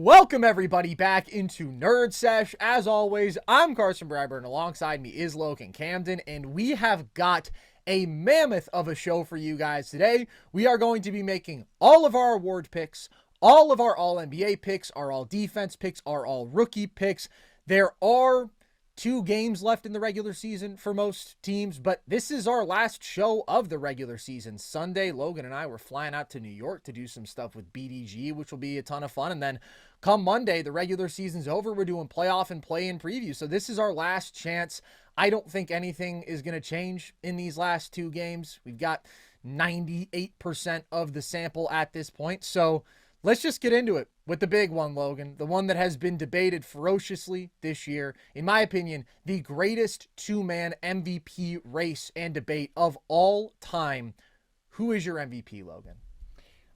Welcome everybody back into Nerd Sesh. As always, I'm Carson Bryburn. Alongside me is Logan Camden, and we have got a mammoth of a show for you guys today. We are going to be making all of our award picks, all of our All-NBA picks, our All-Defense picks, our All-Rookie picks. There are 2 games left in the regular season for most teams, but this is our last show of the regular season. Sunday, Logan and I were flying out to New York to do some stuff with BDG, which will be a ton of fun. And then come Monday, the regular season's over. We're doing playoff and play-in preview. So this is our last chance. I don't think anything is going to change in these last 2 games. We've got 98% of the sample at this point. So let's just get into it with the big one, Logan, the one that has been debated ferociously this year. In my opinion, the greatest 2-man MVP race and debate of all time. Who is your MVP, Logan?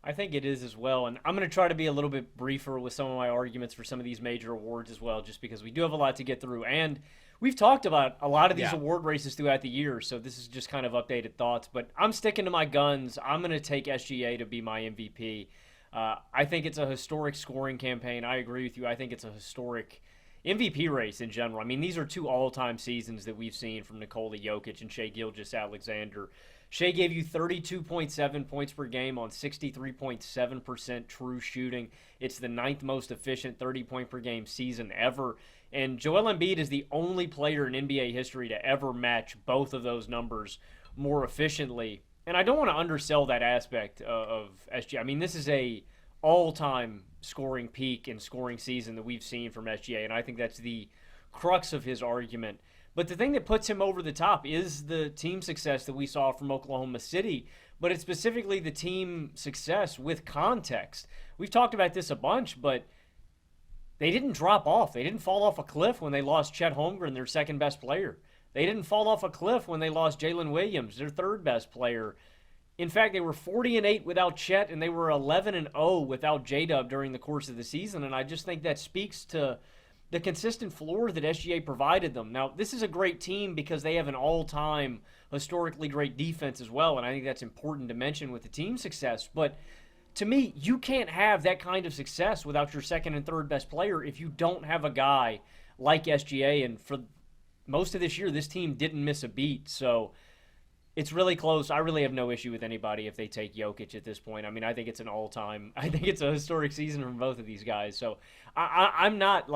I think it is as well, and I'm going to try to be a little bit briefer with some of my arguments for some of these major awards as well, just because we do have a lot to get through, and we've talked about a lot of these award races throughout the year, so this is just kind of updated thoughts, but I'm sticking to my guns. I'm going to take SGA to be my MVP. I think it's a historic scoring campaign. I agree with you. I think it's a historic MVP race in general. I mean, these are 2 all-time seasons that we've seen from Nikola Jokic and Shai Gilgeous-Alexander. Shai gave you 32.7 points per game on 63.7% true shooting. It's the 9th most efficient 30-point-per-game season ever. And Joel Embiid is the only player in NBA history to ever match both of those numbers more efficiently. And I don't want to undersell that aspect of SGA. I mean, this is a all-time scoring peak and scoring season that we've seen from SGA, and I think that's the crux of his argument. But the thing that puts him over the top is the team success that we saw from Oklahoma City, but it's specifically the team success with context. We've talked about this a bunch, but they didn't drop off. They didn't fall off a cliff when they lost Chet Holmgren, their second-best player. They didn't fall off a cliff when they lost Jalen Williams, their third-best player. In fact, they were 40-8 without Chet, and they were 11-0 without J-Dub during the course of the season, and I just think that speaks to the consistent floor that SGA provided them. Now, this is a great team because they have an all-time historically great defense as well, and I think that's important to mention with the team success, but to me, you can't have that kind of success without your second and third best player if you don't have a guy like SGA, and for most of this year, this team didn't miss a beat, so it's really close. I really have no issue with anybody if they take Jokic at this point. I mean, I think it's an all-time. I think it's a historic season from both of these guys. So I'm not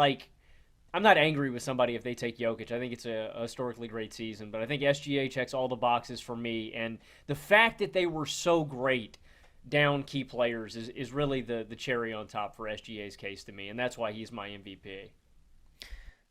angry with somebody if they take Jokic. I think it's a historically great season, but I think SGA checks all the boxes for me, and the fact that they were so great down key players is really the cherry on top for SGA's case to me, and that's why he's my MVP.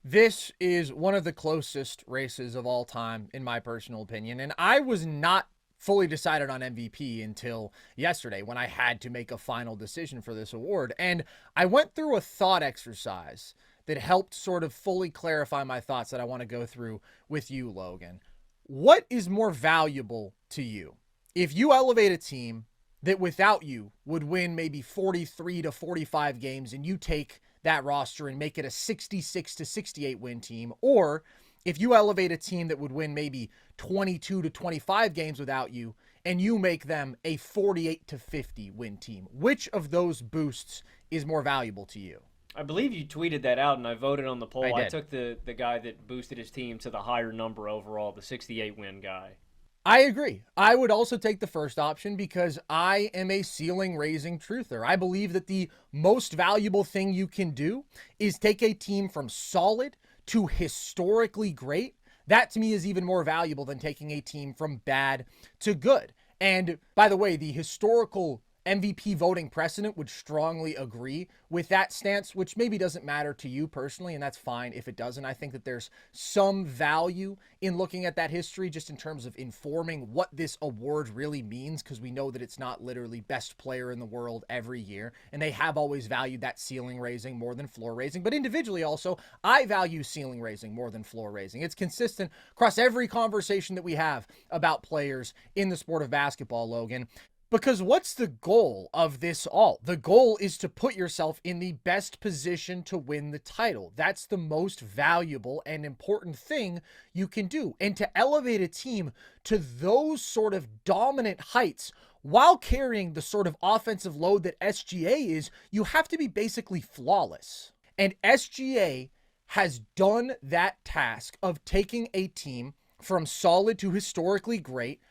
This is one of the closest races of all time, in my personal opinion. And I was not fully decided on MVP until yesterday when I had to make a final decision for this award. And I went through a thought exercise that helped sort of fully clarify my thoughts that I want to go through with you, Logan. What is more valuable to you? If you elevate a team that without you would win maybe 43 to 45 games and you take that roster and make it a 66 to 68 win team, or if you elevate a team that would win maybe 22 to 25 games without you and you make them a 48 to 50 win team, which of those boosts is more valuable to you? I believe you tweeted that out, and I voted on the poll. I I took the guy that boosted his team to the higher number overall, the 68 win guy. I agree. I would also take the first option because I am a ceiling-raising truther. I believe that the most valuable thing you can do is take a team from solid to historically great. That, to me, is even more valuable than taking a team from bad to good. And, by the way, the historical MVP voting precedent would strongly agree with that stance, which maybe doesn't matter to you personally, and that's fine if it doesn't. I think that there's some value in looking at that history just in terms of informing what this award really means, because we know that it's not literally best player in the world every year, and they have always valued that ceiling raising more than floor raising. But individually also, I value ceiling raising more than floor raising. It's consistent across every conversation that we have about players in the sport of basketball, Logan. Because what's the goal of this all? The goal is to put yourself in the best position to win the title. That's the most valuable and important thing you can do. And to elevate a team to those sort of dominant heights while carrying the sort of offensive load that SGA is, you have to be basically flawless. And SGA has done that task of taking a team from solid to historically great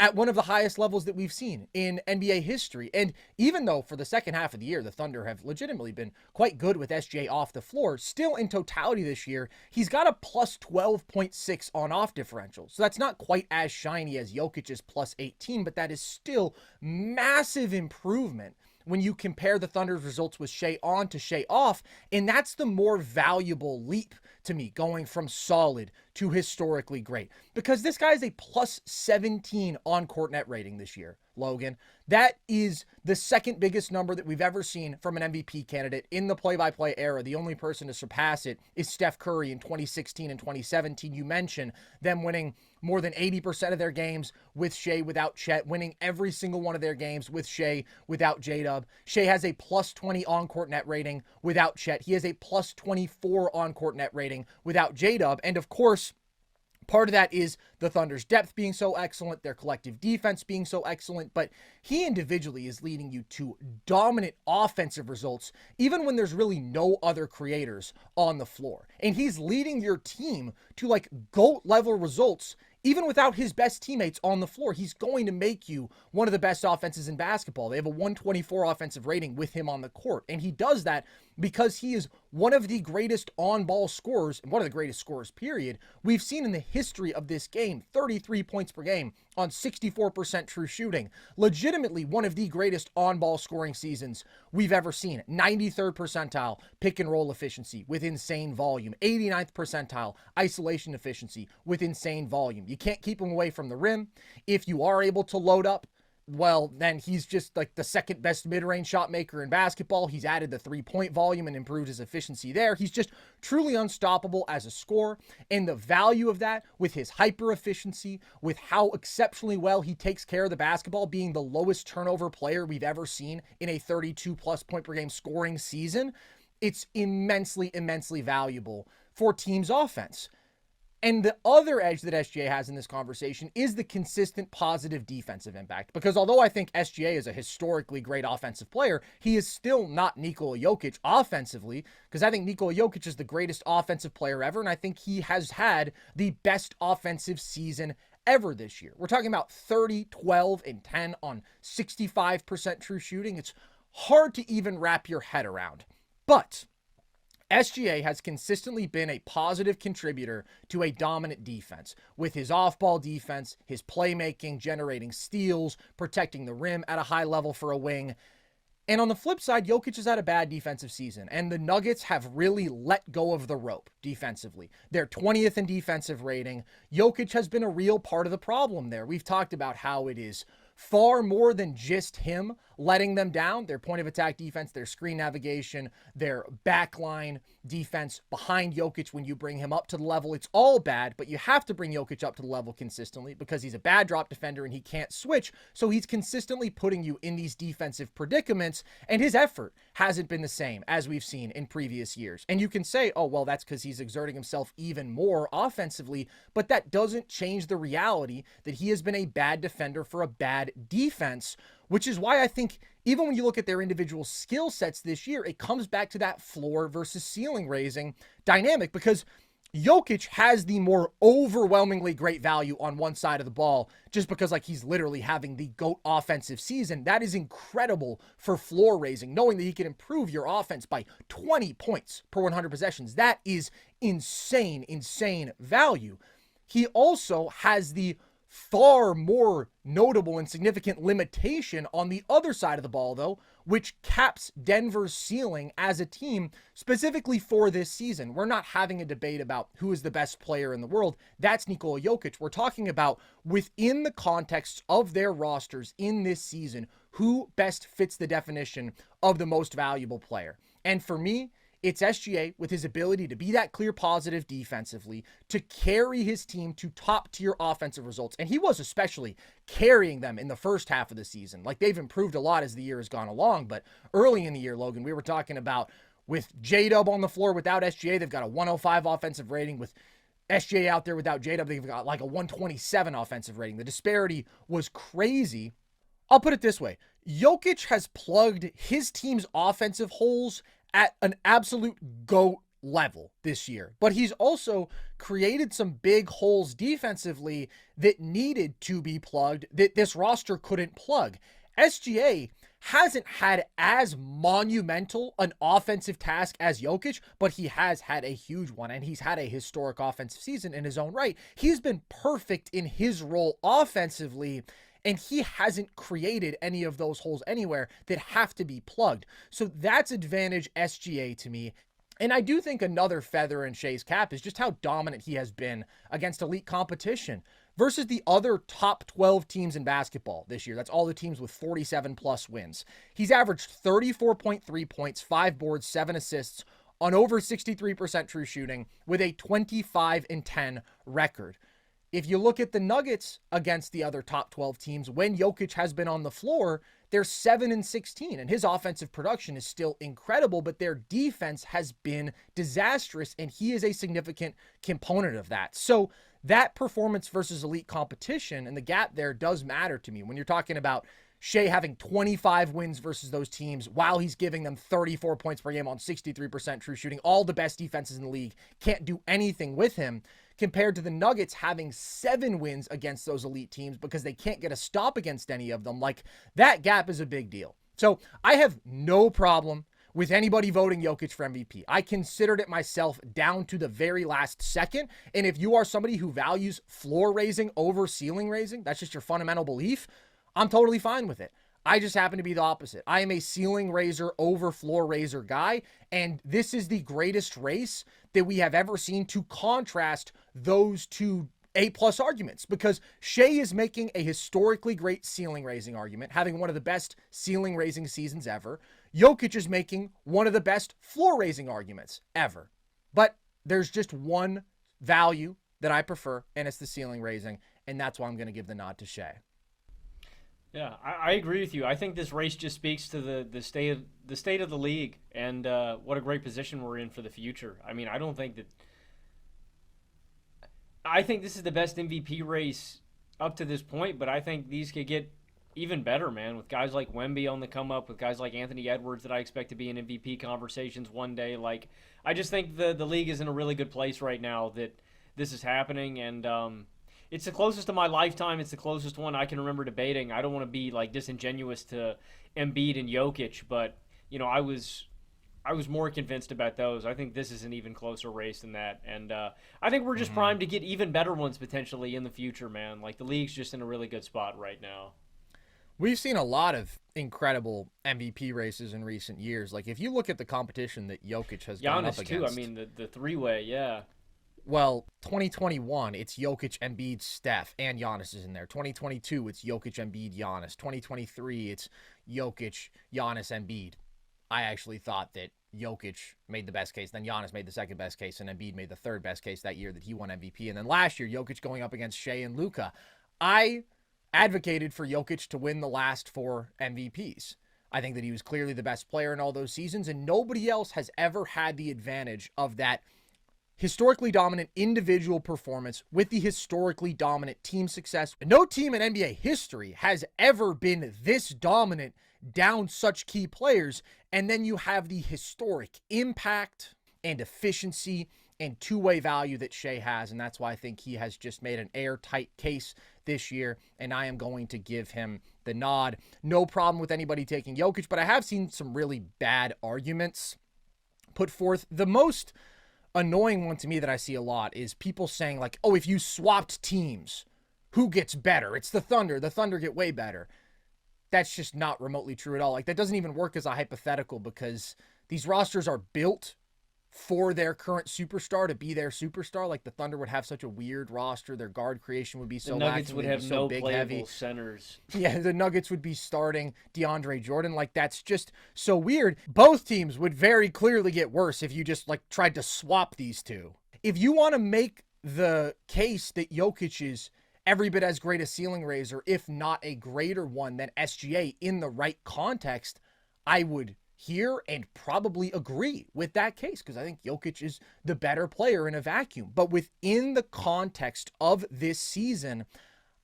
at one of the highest levels that we've seen in NBA history. And even though for the second half of the year, the Thunder have legitimately been quite good with SGA off the floor, still in totality this year, he's got a plus 12.6 on-off differential. So that's not quite as shiny as Jokic's plus 18, but that is still massive improvement when you compare the Thunder's results with Shai on to Shai off. And that's the more valuable leap to me, going from solid to historically great, because this guy is a plus 17 on-court net rating this year, Logan. That is the second biggest number that we've ever seen from an MVP candidate in the play-by-play era. The only person to surpass it is Steph Curry in 2016 and 2017. You mentioned them winning more than 80% of their games with Shai without Chet, winning every single one of their games with Shai without J-Dub. Shai has a plus 20 on-court net rating without Chet. He has a plus 24 on-court net rating without J-Dub. And of course, part of that is the Thunder's depth being so excellent, their collective defense being so excellent, but he individually is leading you to dominant offensive results, even when there's really no other creators on the floor. And he's leading your team to like GOAT level results, even without his best teammates on the floor. He's going to make you one of the best offenses in basketball. They have a 124 offensive rating with him on the court. And he does that because he is one of the greatest on-ball scorers, and one of the greatest scorers, period, we've seen in the history of this game. 33 points per game on 64% true shooting. Legitimately one of the greatest on-ball scoring seasons we've ever seen. 93rd percentile pick and roll efficiency with insane volume. 89th percentile isolation efficiency with insane volume. You can't keep him away from the rim. If you are able to load up, well, then he's just like the second best mid-range shot maker in basketball. He's added the three-point volume and improved his efficiency there. He's just truly unstoppable as a scorer. And the value of that with his hyper efficiency, with how exceptionally well he takes care of the basketball, being the lowest turnover player we've ever seen in a 32-plus point per game scoring season, it's immensely, immensely valuable for teams' offense. And the other edge that SGA has in this conversation is the consistent positive defensive impact. Because although I think SGA is a historically great offensive player, he is still not Nikola Jokic offensively, because I think Nikola Jokic is the greatest offensive player ever, and I think he has had the best offensive season ever this year. We're talking about 30, 12, and 10 on 65% true shooting. It's hard to even wrap your head around. But SGA has consistently been a positive contributor to a dominant defense with his off-ball defense, his playmaking, generating steals, protecting the rim at a high level for a wing. And on the flip side, Jokic has had a bad defensive season, and the Nuggets have really let go of the rope defensively. They're 20th in defensive rating. Jokic has been a real part of the problem there. We've talked about how it is far more than just him letting them down. Their point of attack defense, their screen navigation, their backline defense behind Jokic when you bring him up to the level. It's all bad, but you have to bring Jokic up to the level consistently because he's a bad drop defender and he can't switch. So he's consistently putting you in these defensive predicaments, and his effort hasn't been the same as we've seen in previous years. And you can say, oh, well, that's because he's exerting himself even more offensively, but that doesn't change the reality that he has been a bad defender for a bad defense, which is why I think even when you look at their individual skill sets this year, it comes back to that floor versus ceiling raising dynamic, because Jokic has the more overwhelmingly great value on one side of the ball just because like he's literally having the GOAT offensive season. That is incredible for floor raising, knowing that he can improve your offense by 20 points per 100 possessions. That is insane, insane value. He also has the far more notable and significant limitation on the other side of the ball, though, which caps Denver's ceiling as a team specifically for this season. We're not having a debate about who is the best player in the world. That's Nikola Jokic. We're talking about within the context of their rosters in this season, who best fits the definition of the most valuable player. And for me, it's SGA with his ability to be that clear positive defensively, to carry his team to top tier offensive results. And he was especially carrying them in the first half of the season. Like, they've improved a lot as the year has gone along, but early in the year, Logan, we were talking about with J-Dub on the floor without SGA, they've got a 105 offensive rating. With SGA out there without J-Dub, they've got like a 127 offensive rating. The disparity was crazy. I'll put it this way. Jokic has plugged his team's offensive holes at an absolute GOAT level this year, but he's also created some big holes defensively that needed to be plugged that this roster couldn't plug. SGA hasn't had as monumental an offensive task as Jokic, but he has had a huge one, and he's had a historic offensive season in his own right. He's been perfect in his role offensively, and he hasn't created any of those holes anywhere that have to be plugged. So that's advantage SGA to me. And I do think another feather in Shai's cap is just how dominant he has been against elite competition versus the other top 12 teams in basketball this year. That's all the teams with 47 plus wins. He's averaged 34.3 points, 5 boards, 7 assists on over 63% true shooting with a 25-10 record. If you look at the Nuggets against the other top 12 teams, when Jokic has been on the floor, they're 7-16, and his offensive production is still incredible, but their defense has been disastrous, and he is a significant component of that. So that performance versus elite competition and the gap there does matter to me. When you're talking about Shai having 25 wins versus those teams while he's giving them 34 points per game on 63% true shooting, all the best defenses in the league can't do anything with him, compared to the Nuggets having 7 wins against those elite teams because they can't get a stop against any of them. Like, that gap is a big deal. So I have no problem with anybody voting Jokic for MVP. I considered it myself down to the very last second. And if you are somebody who values floor raising over ceiling raising, that's just your fundamental belief, I'm totally fine with it. I just happen to be the opposite. I am a ceiling raiser over floor raiser guy, and this is the greatest race that we have ever seen to contrast those two A-plus arguments, because Shai is making a historically great ceiling raising argument, having one of the best ceiling raising seasons ever. Jokic is making one of the best floor raising arguments ever. But there's just one value that I prefer, and it's the ceiling raising, and that's why I'm going to give the nod to Shai. Yeah, I agree with you. I think this race just speaks to the state of the league and what a great position we're in for the future. I mean, I think this is the best MVP race up to this point, but I think these could get even better, man, with guys like Wemby on the come up, with guys like Anthony Edwards that I expect to be in MVP conversations one day. Like, I just think the league is in a really good place right now that this is happening, and it's the closest to my lifetime. It's the closest one I can remember debating. I don't want to be like disingenuous to Embiid and Jokic, but I was more convinced about those. I think this is an even closer race than that, and I think we're just primed to get even better ones potentially in the future, man. Like, the league's just in a really good spot right now. We've seen a lot of incredible MVP races in recent years. Like, if you look at the competition that Jokic has gone up Giannis against, too. I mean, the three-way, yeah. Well, 2021, it's Jokic, Embiid, Steph, and Giannis is in there. 2022, it's Jokic, Embiid, Giannis. 2023, it's Jokic, Giannis, Embiid. I actually thought that Jokic made the best case, then Giannis made the second best case, and Embiid made the third best case that year that he won MVP. And then last year, Jokic going up against Shai and Luka. I advocated for Jokic to win the last 4 MVPs. I think that he was clearly the best player in all those seasons, and nobody else has ever had the advantage of that historically dominant individual performance with the historically dominant team success. No team in NBA history has ever been this dominant down such key players. And then you have the historic impact and efficiency and two-way value that Shai has. And that's why I think he has just made an airtight case this year. And I am going to give him the nod. No problem with anybody taking Jokic, but I have seen some really bad arguments put forth. The most annoying one to me that I see a lot is people saying like, oh, if you swapped teams, who gets better? It's the Thunder. The Thunder get way better. That's just not remotely true at all. Like, that doesn't even work as a hypothetical, because these rosters are built for their current superstar to be their superstar. Like, the Thunder would have such a weird roster. Their guard creation would be so lacking. The Nuggets lacking. would have no playable centers. Yeah, the Nuggets would be starting DeAndre Jordan. Like, that's just so weird. Both teams would very clearly get worse if you just, like, tried to swap these two. If you want to make the case that Jokic is every bit as great a ceiling raiser, if not a greater one than SGA in the right context, I would hear and probably agree with that case, because I think Jokic is the better player in a vacuum. But within the context of this season,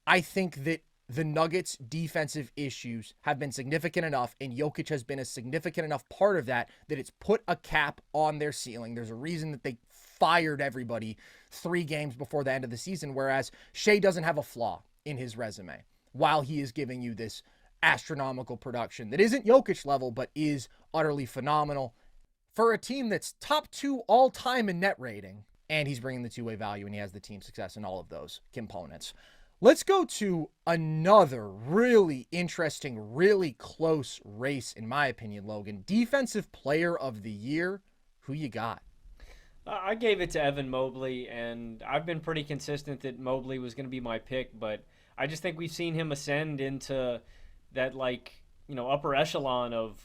I think that the Nuggets' defensive issues have been significant enough, and Jokic has been a significant enough part of that it's put a cap on their ceiling. There's a reason that they fired everybody 3 games before the end of the season, whereas Shai doesn't have a flaw in his resume while he is giving you this astronomical production that isn't Jokic level, but is utterly phenomenal for a team that's top 2 all-time in net rating. And he's bringing the two-way value, and he has the team success in all of those components. Let's go to another really interesting, really close race, in my opinion, Logan. Defensive Player of the Year. Who you got? I gave it to Evan Mobley, and I've been pretty consistent that Mobley was going to be my pick, but I just think we've seen him ascend into that, upper echelon of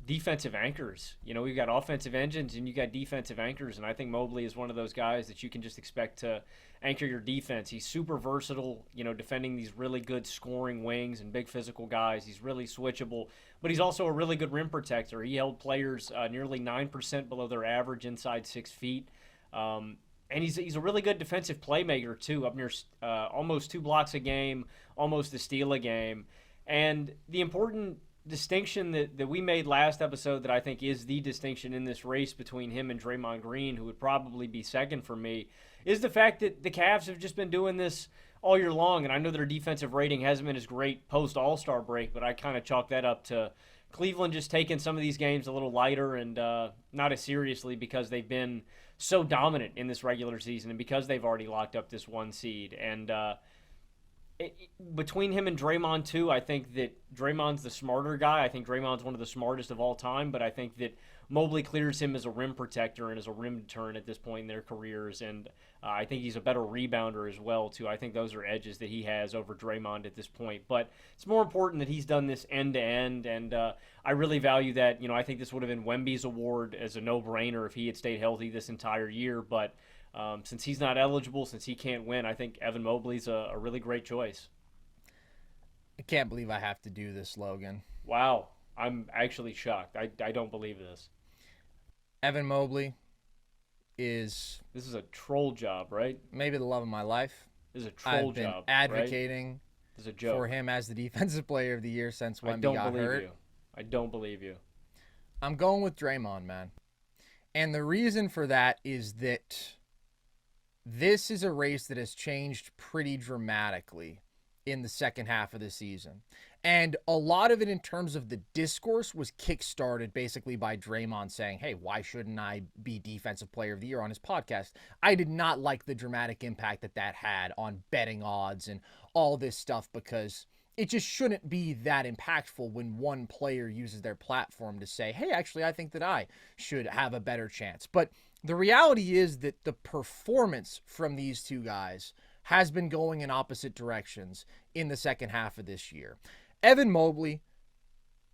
defensive anchors. We've got offensive engines and you got defensive anchors, and I think Mobley is one of those guys that you can just expect to anchor your defense. He's super versatile, defending these really good scoring wings and big physical guys. He's really switchable, but he's also a really good rim protector. He held players nearly 9% below their average inside 6 feet. And he's a really good defensive playmaker too, up near almost 2 blocks a game, almost a steal a game. And the important distinction that we made last episode that I think is the distinction in this race between him and Draymond Green, who would probably be second for me, is the fact that the Cavs have just been doing this all year long. And I know their defensive rating hasn't been as great post-All-Star break, but I kind of chalk that up to Cleveland just taking some of these games a little lighter and not as seriously because they've been so dominant in this regular season and because they've already locked up this 1 seed. And between him and Draymond, too, I think that Draymond's the smarter guy. I think Draymond's one of the smartest of all time, but I think that Mobley clears him as a rim protector and as a rim deterrent at this point in their careers, and I think he's a better rebounder as well, too. I think those are edges that he has over Draymond at this point, but it's more important that he's done this end-to-end, and I really value that. I think this would have been Wemby's award as a no-brainer if he had stayed healthy this entire year, but since he's not eligible, since he can't win, I think Evan Mobley's a really great choice. I can't believe I have to do this, Logan. Wow. I'm actually shocked. I don't believe this. Evan Mobley is... This is a troll job, right? Maybe the love of my life. This is a troll job, I've been advocating right? This is a joke. For him as the Defensive Player of the Year since Wemby got hurt. I don't believe you. I'm going with Draymond, man. And the reason for that is that this is a race that has changed pretty dramatically in the second half of the season. And a lot of it in terms of the discourse was kickstarted basically by Draymond saying, hey, why shouldn't I be Defensive Player of the Year on his podcast? I did not like the dramatic impact that had on betting odds and all this stuff because it just shouldn't be that impactful when one player uses their platform to say, hey, actually, I think that I should have a better chance. But the reality is that the performance from these two guys has been going in opposite directions in the second half of this year. Evan Mobley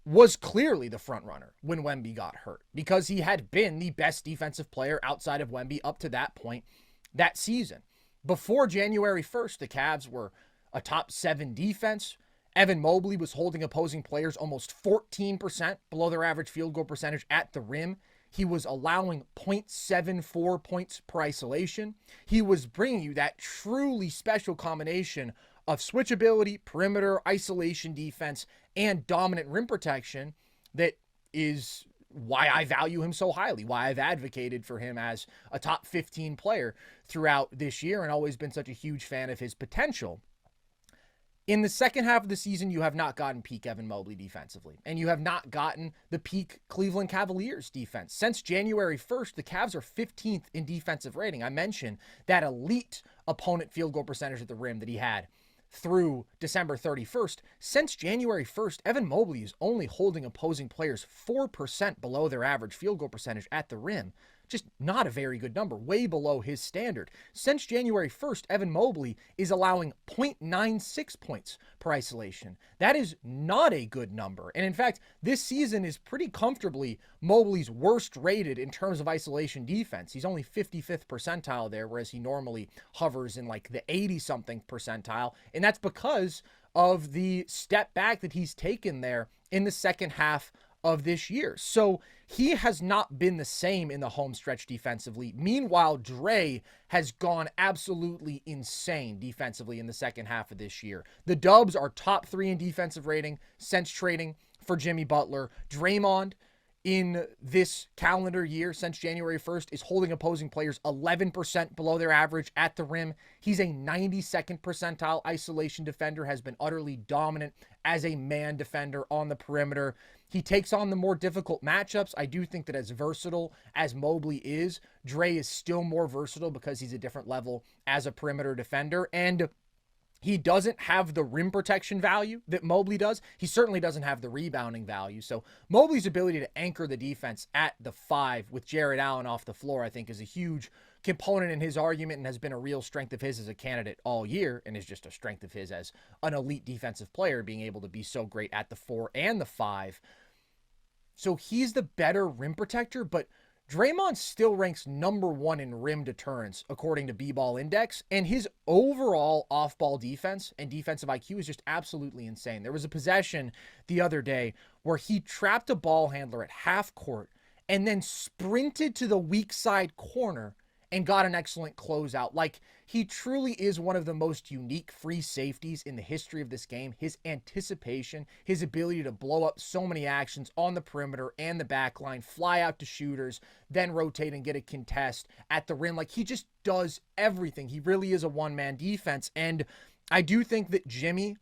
was clearly the front runner when Wemby got hurt because he had been the best defensive player outside of Wemby up to that point that season. Before January 1st, the Cavs were a top 7 defense. Evan Mobley was holding opposing players almost 14% below their average field goal percentage at the rim. He was allowing 0.74 points per isolation. He was bringing you that truly special combination of switchability, perimeter, isolation defense, and dominant rim protection that is why I value him so highly, why I've advocated for him as a top 15 player throughout this year and always been such a huge fan of his potential. In the second half of the season, you have not gotten peak Evan Mobley defensively, and you have not gotten the peak Cleveland Cavaliers defense. Since January 1st, the Cavs are 15th in defensive rating. I mentioned that elite opponent field goal percentage at the rim that he had through December 31st. Since January 1st, Evan Mobley is only holding opposing players 4% below their average field goal percentage at the rim. Just not a very good number, way below his standard. Since January 1st, Evan Mobley is allowing 0.96 points per isolation. That is not a good number. And in fact, this season is pretty comfortably Mobley's worst rated in terms of isolation defense. He's only 55th percentile there, whereas he normally hovers in like the 80-something percentile. And that's because of the step back that he's taken there in the second half of this year. So he has not been the same in the home stretch defensively. Meanwhile, Dre has gone absolutely insane defensively in the second half of this year. The Dubs are top 3 in defensive rating since trading for Jimmy Butler. Draymond, in this calendar year since January 1st, is holding opposing players 11% below their average at the rim. He's a 92nd percentile isolation defender, has been utterly dominant as a man defender on the perimeter. He takes on the more difficult matchups. I do think that as versatile as Mobley is, Dre is still more versatile because he's a different level as a perimeter defender. And he doesn't have the rim protection value that Mobley does. He certainly doesn't have the rebounding value. So Mobley's ability to anchor the defense at the 5 with Jarrett Allen off the floor, I think, is a huge component in his argument and has been a real strength of his as a candidate all year, and is just a strength of his as an elite defensive player, being able to be so great at the 4 and the 5. So he's the better rim protector, but Draymond still ranks number 1 in rim deterrence, according to B-Ball Index, and his overall off-ball defense and defensive IQ is just absolutely insane. There was a possession the other day where he trapped a ball handler at half court and then sprinted to the weak side corner and got an excellent closeout. Like, he truly is one of the most unique free safeties in the history of this game. His anticipation, his ability to blow up so many actions on the perimeter and the back line, fly out to shooters, then rotate and get a contest at the rim. Like, he just does everything. He really is a one-man defense. And I do think that Jimmy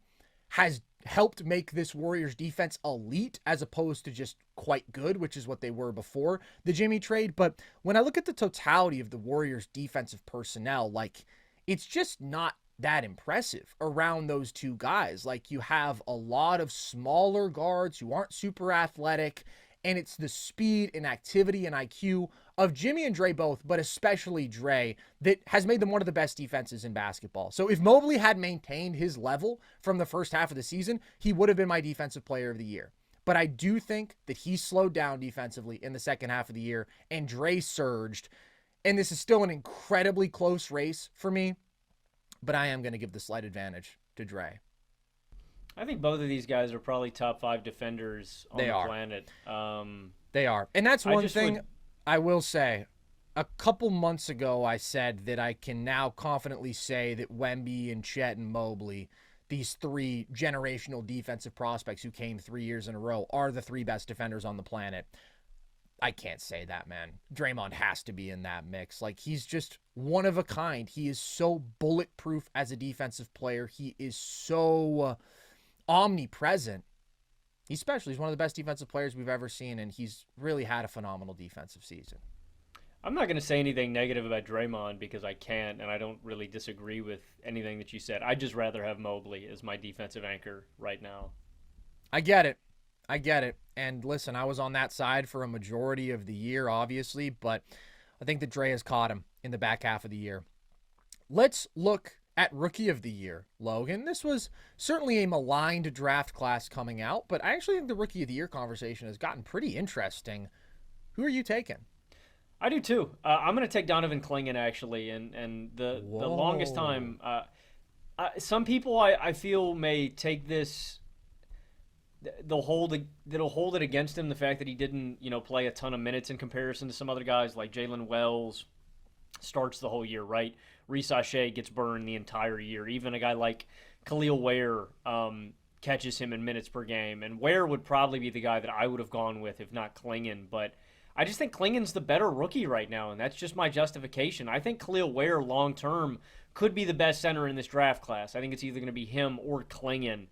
has helped make this Warriors defense elite as opposed to just quite good, which is what they were before the Jimmy trade. But when I look at the totality of the Warriors defensive personnel, like, it's just not that impressive around those two guys. Like, you have a lot of smaller guards who aren't super athletic, and it's the speed and activity and IQ of Jimmy and Dre both, but especially Dre, that has made them one of the best defenses in basketball. So if Mobley had maintained his level from the first half of the season, he would have been my defensive player of the year. But I do think that he slowed down defensively in the second half of the year, and Dre surged. And this is still an incredibly close race for me, but I am going to give the slight advantage to Dre. I think both of these guys are probably top 5 defenders on the planet. They are. And that's one thing I will say. A couple months ago, I said that I can now confidently say that Wemby and Chet and Mobley, these 3 generational defensive prospects who came 3 years in a row, are the 3 best defenders on the planet. I can't say that, man. Draymond has to be in that mix. Like, he's just one of a kind. He is so bulletproof as a defensive player. He is so omnipresent. He's special. He's one of the best defensive players we've ever seen, and he's really had a phenomenal defensive season. I'm not going to say anything negative about Draymond because I can't, and I don't really disagree with anything that you said. I'd just rather have Mobley as my defensive anchor right now. I get it. And listen, I was on that side for a majority of the year, obviously, but I think that Dre has caught him in the back half of the year. Let's look at Rookie of the Year, Logan. This was certainly a maligned draft class coming out, but I actually think the Rookie of the Year conversation has gotten pretty interesting. Who are you taking? I do too. I'm going to take Donovan Clingan, actually, and the longest time. Some people I feel may take this. That'll hold it against him, the fact that he didn't play a ton of minutes in comparison to some other guys like Jalen Wells. Starts the whole year, right? Reese Shai gets burned the entire year. Even a guy like Khalil Ware catches him in minutes per game. And Ware would probably be the guy that I would have gone with if not Clingan. But I just think Clingan's the better rookie right now, and that's just my justification. I think Khalil Ware long-term could be the best center in this draft class. I think it's either going to be him or Clingan.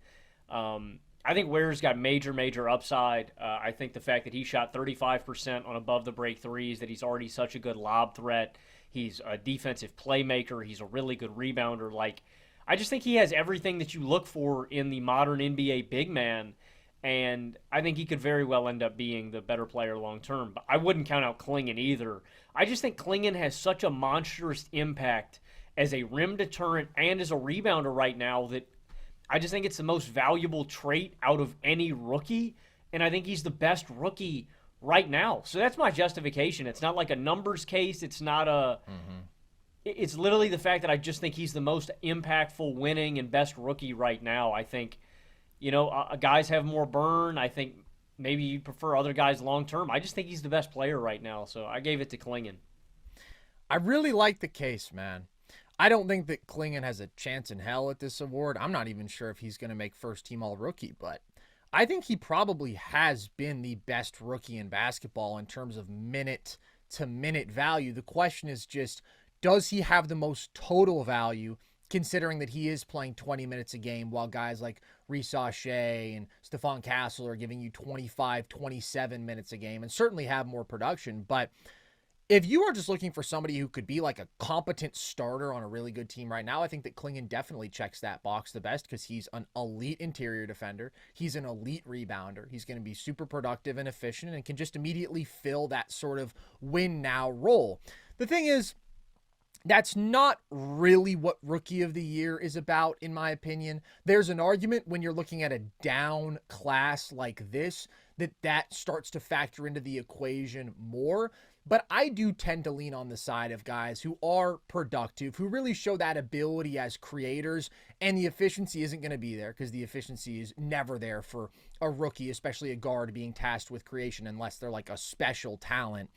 I think Ware's got major upside. I think the fact that he shot 35% on above-the-break threes, that he's already such a good lob threat. He's a defensive playmaker. He's a really good rebounder. Like, I just think he has everything that you look for in the modern NBA big man, and I think he could very well end up being the better player long term. But I wouldn't count out Clingan either. I just think Clingan has such a monstrous impact as a rim deterrent and as a rebounder right now that I just think it's the most valuable trait out of any rookie, and I think he's the best rookie right now. So that's my justification. It's not like a numbers case. It's not a It's literally the fact that I just think he's the most impactful, winning, and best rookie right now. I think, guys have more burn. I think maybe you prefer other guys long term. I just think he's the best player right now, so I gave it to Klingon. I really like the case, man. I don't think that Klingon has a chance in hell at this award. I'm not even sure if he's going to make first team all rookie, but I think he probably has been the best rookie in basketball in terms of minute to minute value. The question is just, does he have the most total value, considering that he is playing 20 minutes a game while guys like Shai and Stephon Castle are giving you 25, 27 minutes a game and certainly have more production. But if you are just looking for somebody who could be like a competent starter on a really good team right now, I think that Klingon definitely checks that box the best because he's an elite interior defender. He's an elite rebounder. He's going to be super productive and efficient and can just immediately fill that sort of win now role. The thing is, that's not really what Rookie of the Year is about, in my opinion. There's an argument when you're looking at a down class like this that starts to factor into the equation more. But I do tend to lean on the side of guys who are productive, who really show that ability as creators, and the efficiency isn't going to be there because the efficiency is never there for a rookie, especially a guard being tasked with creation unless they're like a special talent.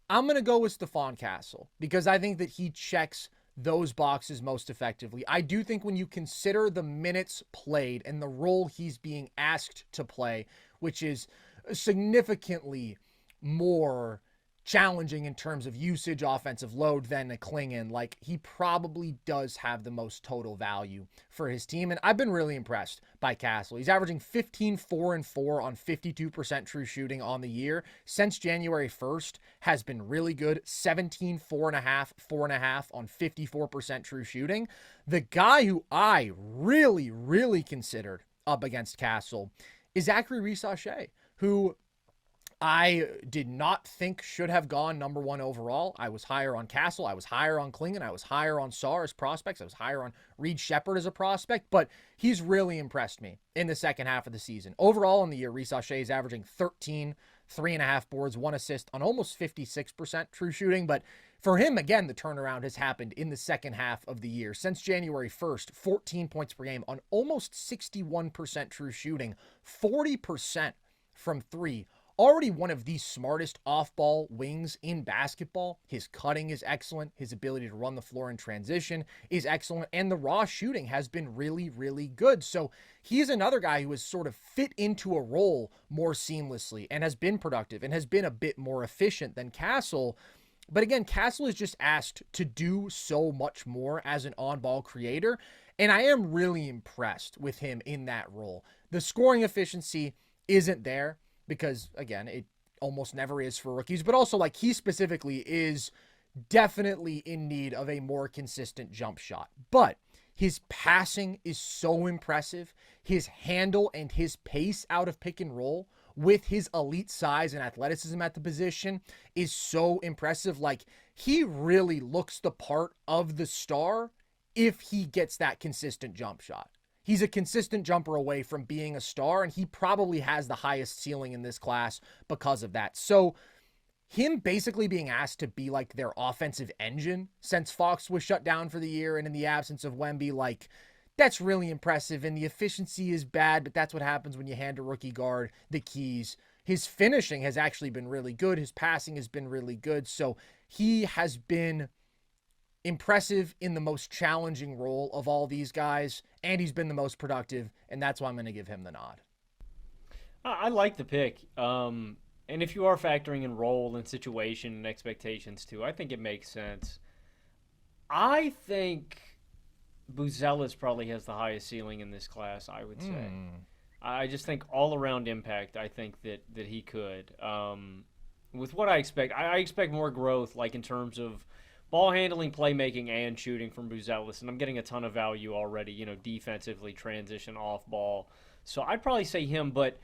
I'm going to go with Stephon Castle because I think that he checks those boxes most effectively. I do think when you consider the minutes played and the role he's being asked to play, which is significantly more challenging in terms of usage, offensive load than a Klingon, like he probably does have the most total value for his team. And I've been really impressed by Castle. He's averaging 15, 4, and 4 on 52% true shooting on the year. Since January 1st has been really good. 17, 4.5, 4.5 on 54% true shooting. The guy who I really, really considered up against Castle is Zachary Shai, who I did not think should have gone number one overall. I was higher on Castle. I was higher on Klingon. I was higher on Sarr as prospects. I was higher on Reed Shepherd as a prospect, but he's really impressed me in the second half of the season. Overall in the year, Shai is averaging 13, 3.5 boards, 1 assist on almost 56% true shooting. But for him, again, the turnaround has happened in the second half of the year. Since January 1st, 14 points per game on almost 61% true shooting, 40% from three. Already one of the smartest off-ball wings in basketball. His cutting is excellent. His ability to run the floor in transition is excellent. And the raw shooting has been really, really good. So he's another guy who has sort of fit into a role more seamlessly and has been productive and has been a bit more efficient than Castle. But again, Castle is just asked to do so much more as an on-ball creator. And I am really impressed with him in that role. The scoring efficiency isn't there, because, again, it almost never is for rookies. But also, like, he specifically is definitely in need of a more consistent jump shot. But his passing is so impressive. His handle and his pace out of pick and roll with his elite size and athleticism at the position is so impressive. Like, he really looks the part of the star if he gets that consistent jump shot. He's a consistent jumper away from being a star, and he probably has the highest ceiling in this class because of that. So him basically being asked to be like their offensive engine since Fox was shut down for the year and in the absence of Wemby, like, that's really impressive. And the efficiency is bad, but that's what happens when you hand a rookie guard the keys. His finishing has actually been really good. His passing has been really good. So he has been impressive in the most challenging role of all these guys, and he's been the most productive, and that's why I'm going to give him the nod. I like the pick. And if you are factoring in role and situation and expectations too, I think it makes sense. I think Buzelis probably has the highest ceiling in this class, I would say. I just think all-around impact, I think that he could. With what I expect more growth, like in terms of ball handling, playmaking, and shooting from Buzelis, and I'm getting a ton of value already, defensively, transition, off ball. So I'd probably say him, but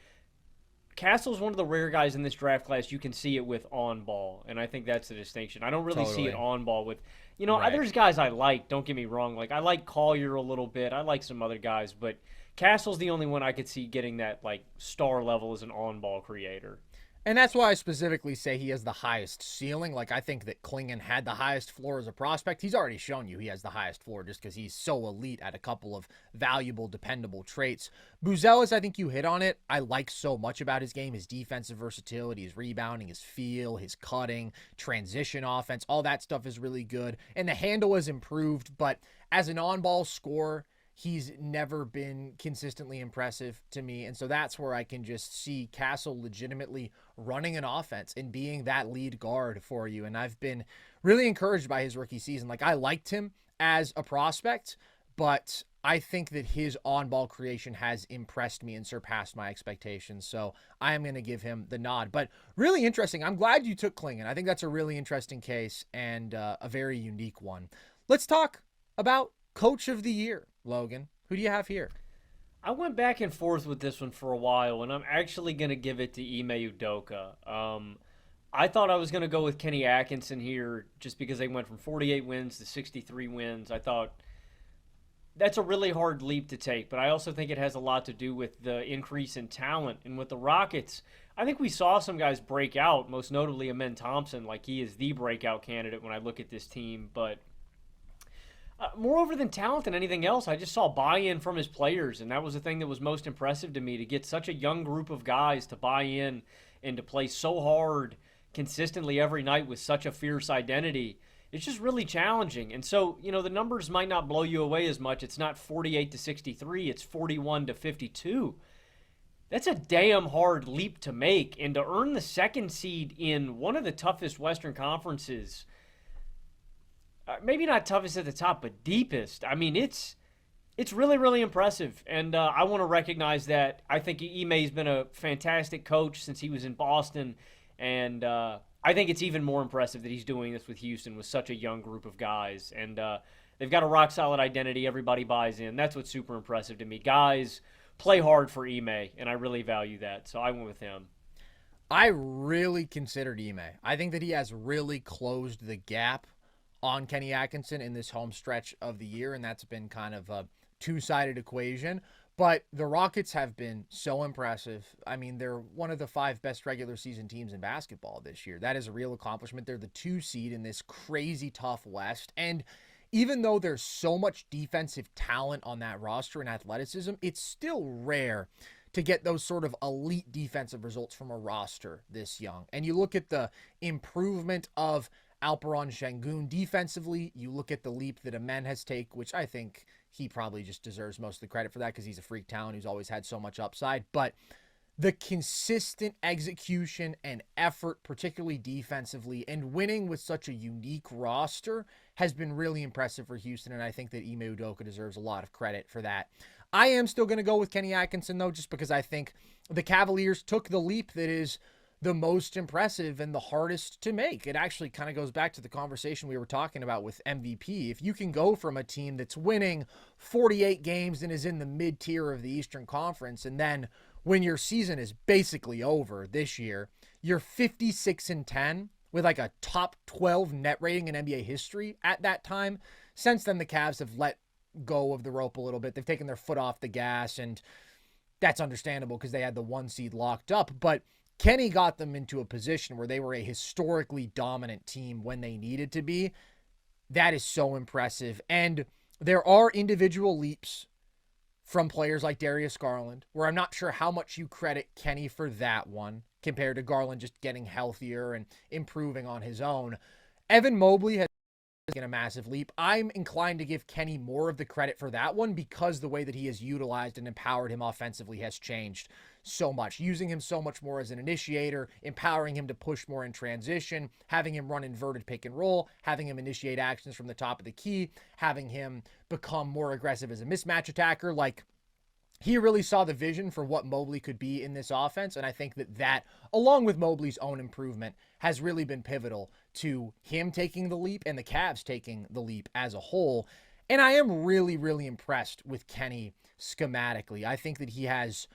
Castle's one of the rare guys in this draft class you can see it with on ball, and I think that's the distinction. I don't really see it on ball with, Right. There's guys I like, don't get me wrong. Like, I like Collier a little bit. I like some other guys, but Castle's the only one I could see getting that, like, star level as an on ball creator. And that's why I specifically say he has the highest ceiling. Like, I think that Klingon had the highest floor as a prospect. He's already shown you he has the highest floor just because he's so elite at a couple of valuable, dependable traits. Buzelis, I think you hit on it. I like so much about his game, his defensive versatility, his rebounding, his feel, his cutting, transition offense. All that stuff is really good. And the handle has improved, but as an on-ball scorer, he's never been consistently impressive to me. And so that's where I can just see Castle legitimately running an offense and being that lead guard for you. And I've been really encouraged by his rookie season. Like, I liked him as a prospect, but I think that his on-ball creation has impressed me and surpassed my expectations. So I am going to give him the nod. But really interesting. I'm glad you took Klingon. I think that's a really interesting case and a very unique one. Let's talk about Coach of the Year, Logan. Who do you have here? I went back and forth with this one for a while, and I'm actually going to give it to Ime Udoka. I thought I was going to go with Kenny Atkinson here just because they went from 48 wins to 63 wins. I thought that's a really hard leap to take, but I also think it has a lot to do with the increase in talent. And with the Rockets, I think we saw some guys break out, most notably Amen Thompson. Like, he is the breakout candidate when I look at this team, but moreover than talent than anything else, I just saw buy-in from his players, and that was the thing that was most impressive to me, to get such a young group of guys to buy in and to play so hard consistently every night with such a fierce identity. It's just really challenging. And so, the numbers might not blow you away as much. It's not 48 to 63, it's 41 to 52. That's a damn hard leap to make, and to earn the second seed in one of the toughest Western conferences. Maybe not toughest at the top, but deepest. I mean, it's really, really impressive. And I want to recognize that. I think Ime's been a fantastic coach since he was in Boston. And I think it's even more impressive that he's doing this with Houston with such a young group of guys. And they've got a rock-solid identity. Everybody buys in. That's what's super impressive to me. Guys play hard for Ime, and I really value that. So I went with him. I really considered Ime. I think that he has really closed the gap on Kenny Atkinson in this home stretch of the year, and that's been kind of a two-sided equation. But the Rockets have been so impressive. I mean, they're one of the 5 best regular season teams in basketball this year. That is a real accomplishment. They're the 2 seed in this crazy tough West. And even though there's so much defensive talent on that roster and athleticism, it's still rare to get those sort of elite defensive results from a roster this young. And you look at the improvement of Alperon Şengün defensively, you look at the leap that Amen has taken, which I think he probably just deserves most of the credit for that because he's a freak talent who's always had so much upside. But the consistent execution and effort, particularly defensively, and winning with such a unique roster has been really impressive for Houston, and I think that Ime Udoka deserves a lot of credit for that. I am still going to go with Kenny Atkinson, though, just because I think the Cavaliers took the leap that is the most impressive and the hardest to make. It actually kind of goes back to the conversation we were talking about with MVP. If you can go from a team that's winning 48 games and is in the mid-tier of the Eastern Conference, and then when your season is basically over this year, you're 56-10 with like a top 12 net rating in NBA history at that time. Since then, the Cavs have let go of the rope a little bit. They've taken their foot off the gas, and that's understandable because they had the 1 seed locked up. But Kenny got them into a position where they were a historically dominant team when they needed to be. That is so impressive. And there are individual leaps from players like Darius Garland, where I'm not sure how much you credit Kenny for that one compared to Garland just getting healthier and improving on his own. Evan Mobley has taken a massive leap. I'm inclined to give Kenny more of the credit for that one because the way that he has utilized and empowered him offensively has changed so much, using him so much more as an initiator, empowering him to push more in transition, having him run inverted pick and roll, having him initiate actions from the top of the key, having him become more aggressive as a mismatch attacker. Like, he really saw the vision for what Mobley could be in this offense, and I think that, along with Mobley's own improvement, has really been pivotal to him taking the leap and the Cavs taking the leap as a whole. And I am really, really impressed with Kenny schematically. I think that he has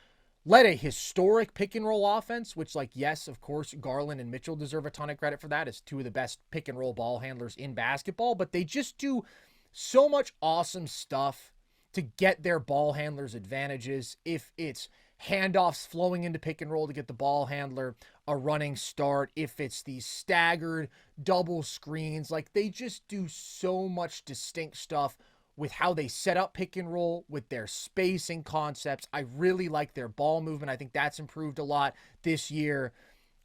led a historic pick and roll offense, which, like, yes, of course, Garland and Mitchell deserve a ton of credit for that as 2 of the best pick and roll ball handlers in basketball, but they just do so much awesome stuff to get their ball handlers advantages. If it's handoffs flowing into pick and roll to get the ball handler a running start, if it's these staggered double screens. Like, they just do so much distinct stuff with how they set up pick and roll, with their spacing concepts. I really like their ball movement. I think that's improved a lot this year.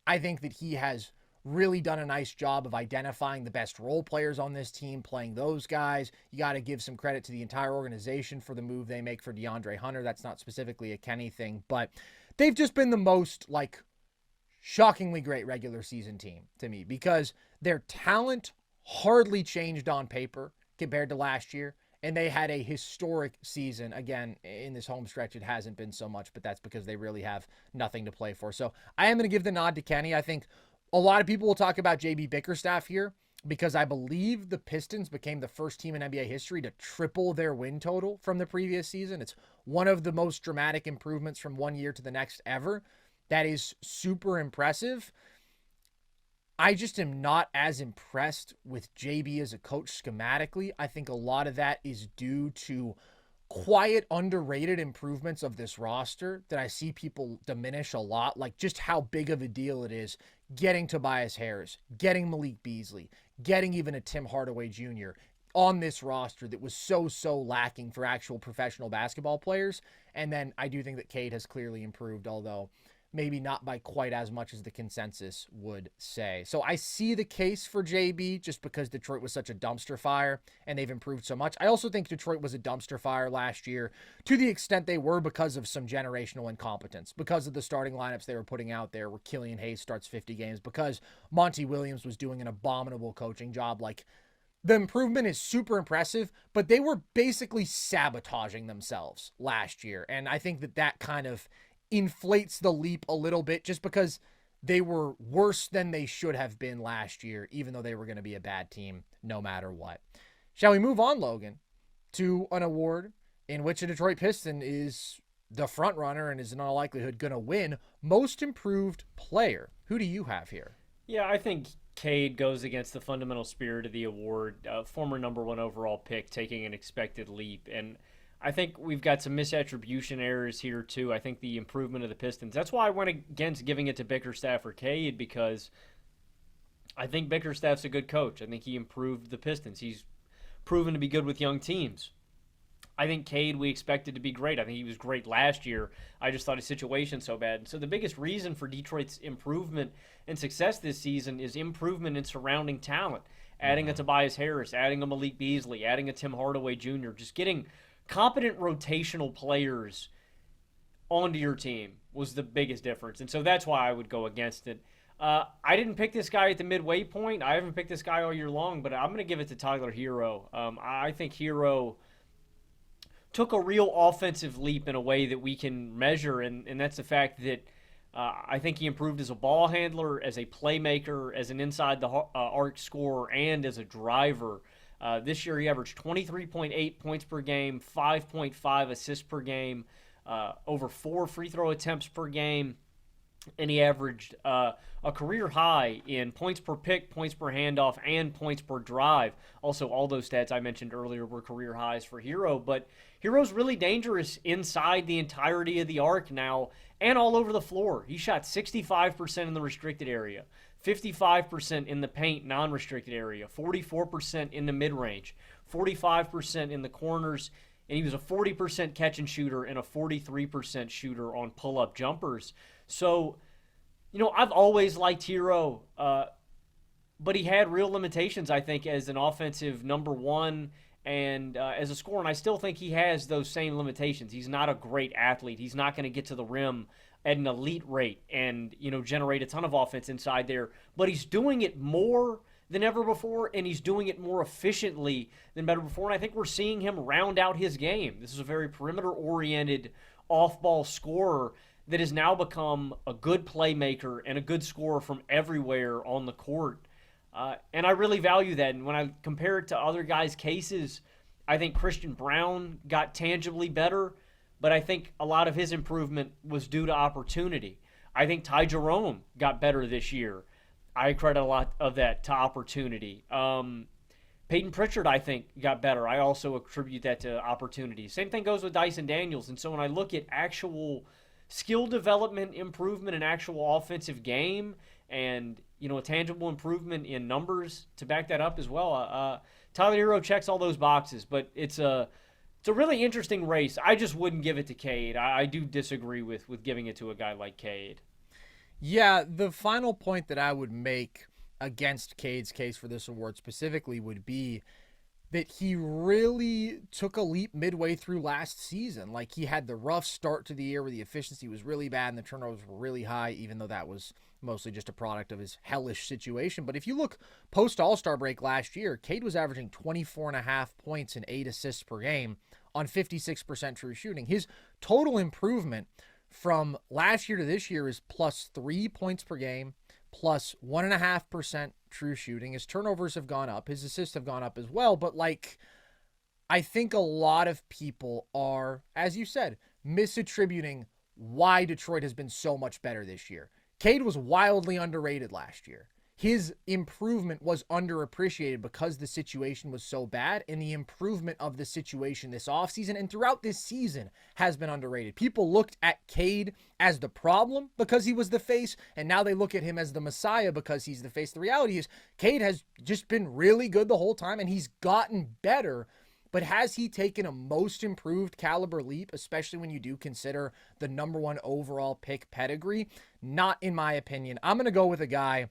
I think that he has really done a nice job of identifying the best role players on this team, playing those guys. You got to give some credit to the entire organization for the move they make for DeAndre Hunter. That's not specifically a Kenny thing, but they've just been the most, like, shockingly great regular season team to me, because their talent hardly changed on paper compared to last year. And they had a historic season. Again, in this home stretch, it hasn't been so much, but that's because they really have nothing to play for. So I am going to give the nod to Kenny. I think a lot of people will talk about JB Bickerstaff here, because I believe the Pistons became the first team in NBA history to triple their win total from the previous season. It's one of the most dramatic improvements from one year to the next ever. That is super impressive. I just am not as impressed with JB as a coach schematically. I think a lot of that is due to quiet, underrated improvements of this roster that I see people diminish a lot, like just how big of a deal it is getting Tobias Harris, getting Malik Beasley, getting even a Tim Hardaway Jr. on this roster that was so lacking for actual professional basketball players. And then I do think that Cade has clearly improved, although maybe not by quite as much as the consensus would say. So I see the case for JB just because Detroit was such a dumpster fire and they've improved so much. I also think Detroit was a dumpster fire last year to the extent they were because of some generational incompetence, because of the starting lineups they were putting out there where Killian Hayes starts 50 games, because Monty Williams was doing an abominable coaching job. Like, the improvement is super impressive, but they were basically sabotaging themselves last year. And I think that kind of inflates the leap a little bit, just because they were worse than they should have been last year, even though they were going to be a bad team no matter what. Shall we move on, Logan, to an award in which a Detroit Piston is the front runner and is in all likelihood going to win Most Improved Player? Who do you have here? Yeah, I think Cade goes against the fundamental spirit of the award. Former number one overall pick taking an expected leap, and I think we've got some misattribution errors here, too. I think the improvement of the Pistons. That's why I went against giving it to Bickerstaff or Cade, because I think Bickerstaff's a good coach. I think he improved the Pistons. He's proven to be good with young teams. I think Cade, we expected to be great. I think he was great last year. I just thought his situation's so bad. And so the biggest reason for Detroit's improvement and success this season is improvement in surrounding talent. Adding a Tobias Harris, adding a Malik Beasley, adding a Tim Hardaway Jr., just getting competent rotational players onto your team was the biggest difference. And so that's why I would go against it. I didn't pick this guy at the midway point. I haven't picked this guy all year long, but I'm going to give it to Tyler Hero. I think Hero took a real offensive leap in a way that we can measure, and that's the fact that I think he improved as a ball handler, as a playmaker, as an inside the arc scorer, and as a driver. This year he averaged 23.8 points per game, 5.5 assists per game, over 4 free throw attempts per game, and he averaged a career high in points per pick, points per handoff, and points per drive. Also, all those stats I mentioned earlier were career highs for Hero, but Hero's really dangerous inside the entirety of the arc now and all over the floor. He shot 65% in the restricted area, 55% in the paint non-restricted area, 44% in the mid-range, 45% in the corners, and he was a 40% catch and shooter and a 43% shooter on pull-up jumpers. So, I've always liked Hero, but he had real limitations, I think, as an offensive number one and as a scorer, and I still think he has those same limitations. He's not a great athlete. He's not going to get to the rim at an elite rate and, generate a ton of offense inside there. But he's doing it more than ever before, and he's doing it more efficiently than ever before. And I think we're seeing him round out his game. This is a very perimeter-oriented off-ball scorer that has now become a good playmaker and a good scorer from everywhere on the court. And I really value that. And when I compare it to other guys' cases, I think Christian Braun got tangibly better, but I think a lot of his improvement was due to opportunity. I think Ty Jerome got better this year. I credit a lot of that to opportunity. Peyton Pritchard, I think, got better. I also attribute that to opportunity. Same thing goes with Dyson Daniels. And so when I look at actual skill development improvement in actual offensive game and, a tangible improvement in numbers to back that up as well. Tyler Hero checks all those boxes, but it's a really interesting race. I just wouldn't give it to Cade. I do disagree with giving it to a guy like Cade. Yeah, the final point that I would make against Cade's case for this award specifically would be that he really took a leap midway through last season. Like, he had the rough start to the year where the efficiency was really bad and the turnovers were really high, even though that was mostly just a product of his hellish situation. But if you look post All-Star break last year, Cade was averaging 24.5 points and 8 assists per game on 56% true shooting. His total improvement from last year to this year is plus 3 points per game, plus 1.5% true shooting. His turnovers have gone up. His assists have gone up as well. But, I think a lot of people are, as you said, misattributing why Detroit has been so much better this year. Cade was wildly underrated last year. His improvement was underappreciated because the situation was so bad, and the improvement of the situation this offseason and throughout this season has been underrated. People looked at Cade as the problem because he was the face, and now they look at him as the messiah because he's the face. The reality is Cade has just been really good the whole time, and he's gotten better. But has he taken a most improved caliber leap, especially when you do consider the number 1 overall pick pedigree? Not in my opinion. I'm going to go with a guy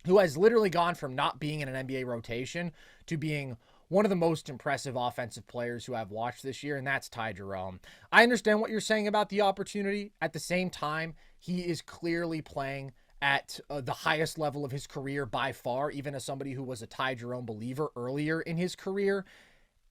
who has literally gone from not being in an NBA rotation to being one of the most impressive offensive players who I've watched this year, and that's Ty Jerome. I understand what you're saying about the opportunity. At the same time, he is clearly playing at the highest level of his career by far, even as somebody who was a Ty Jerome believer earlier in his career.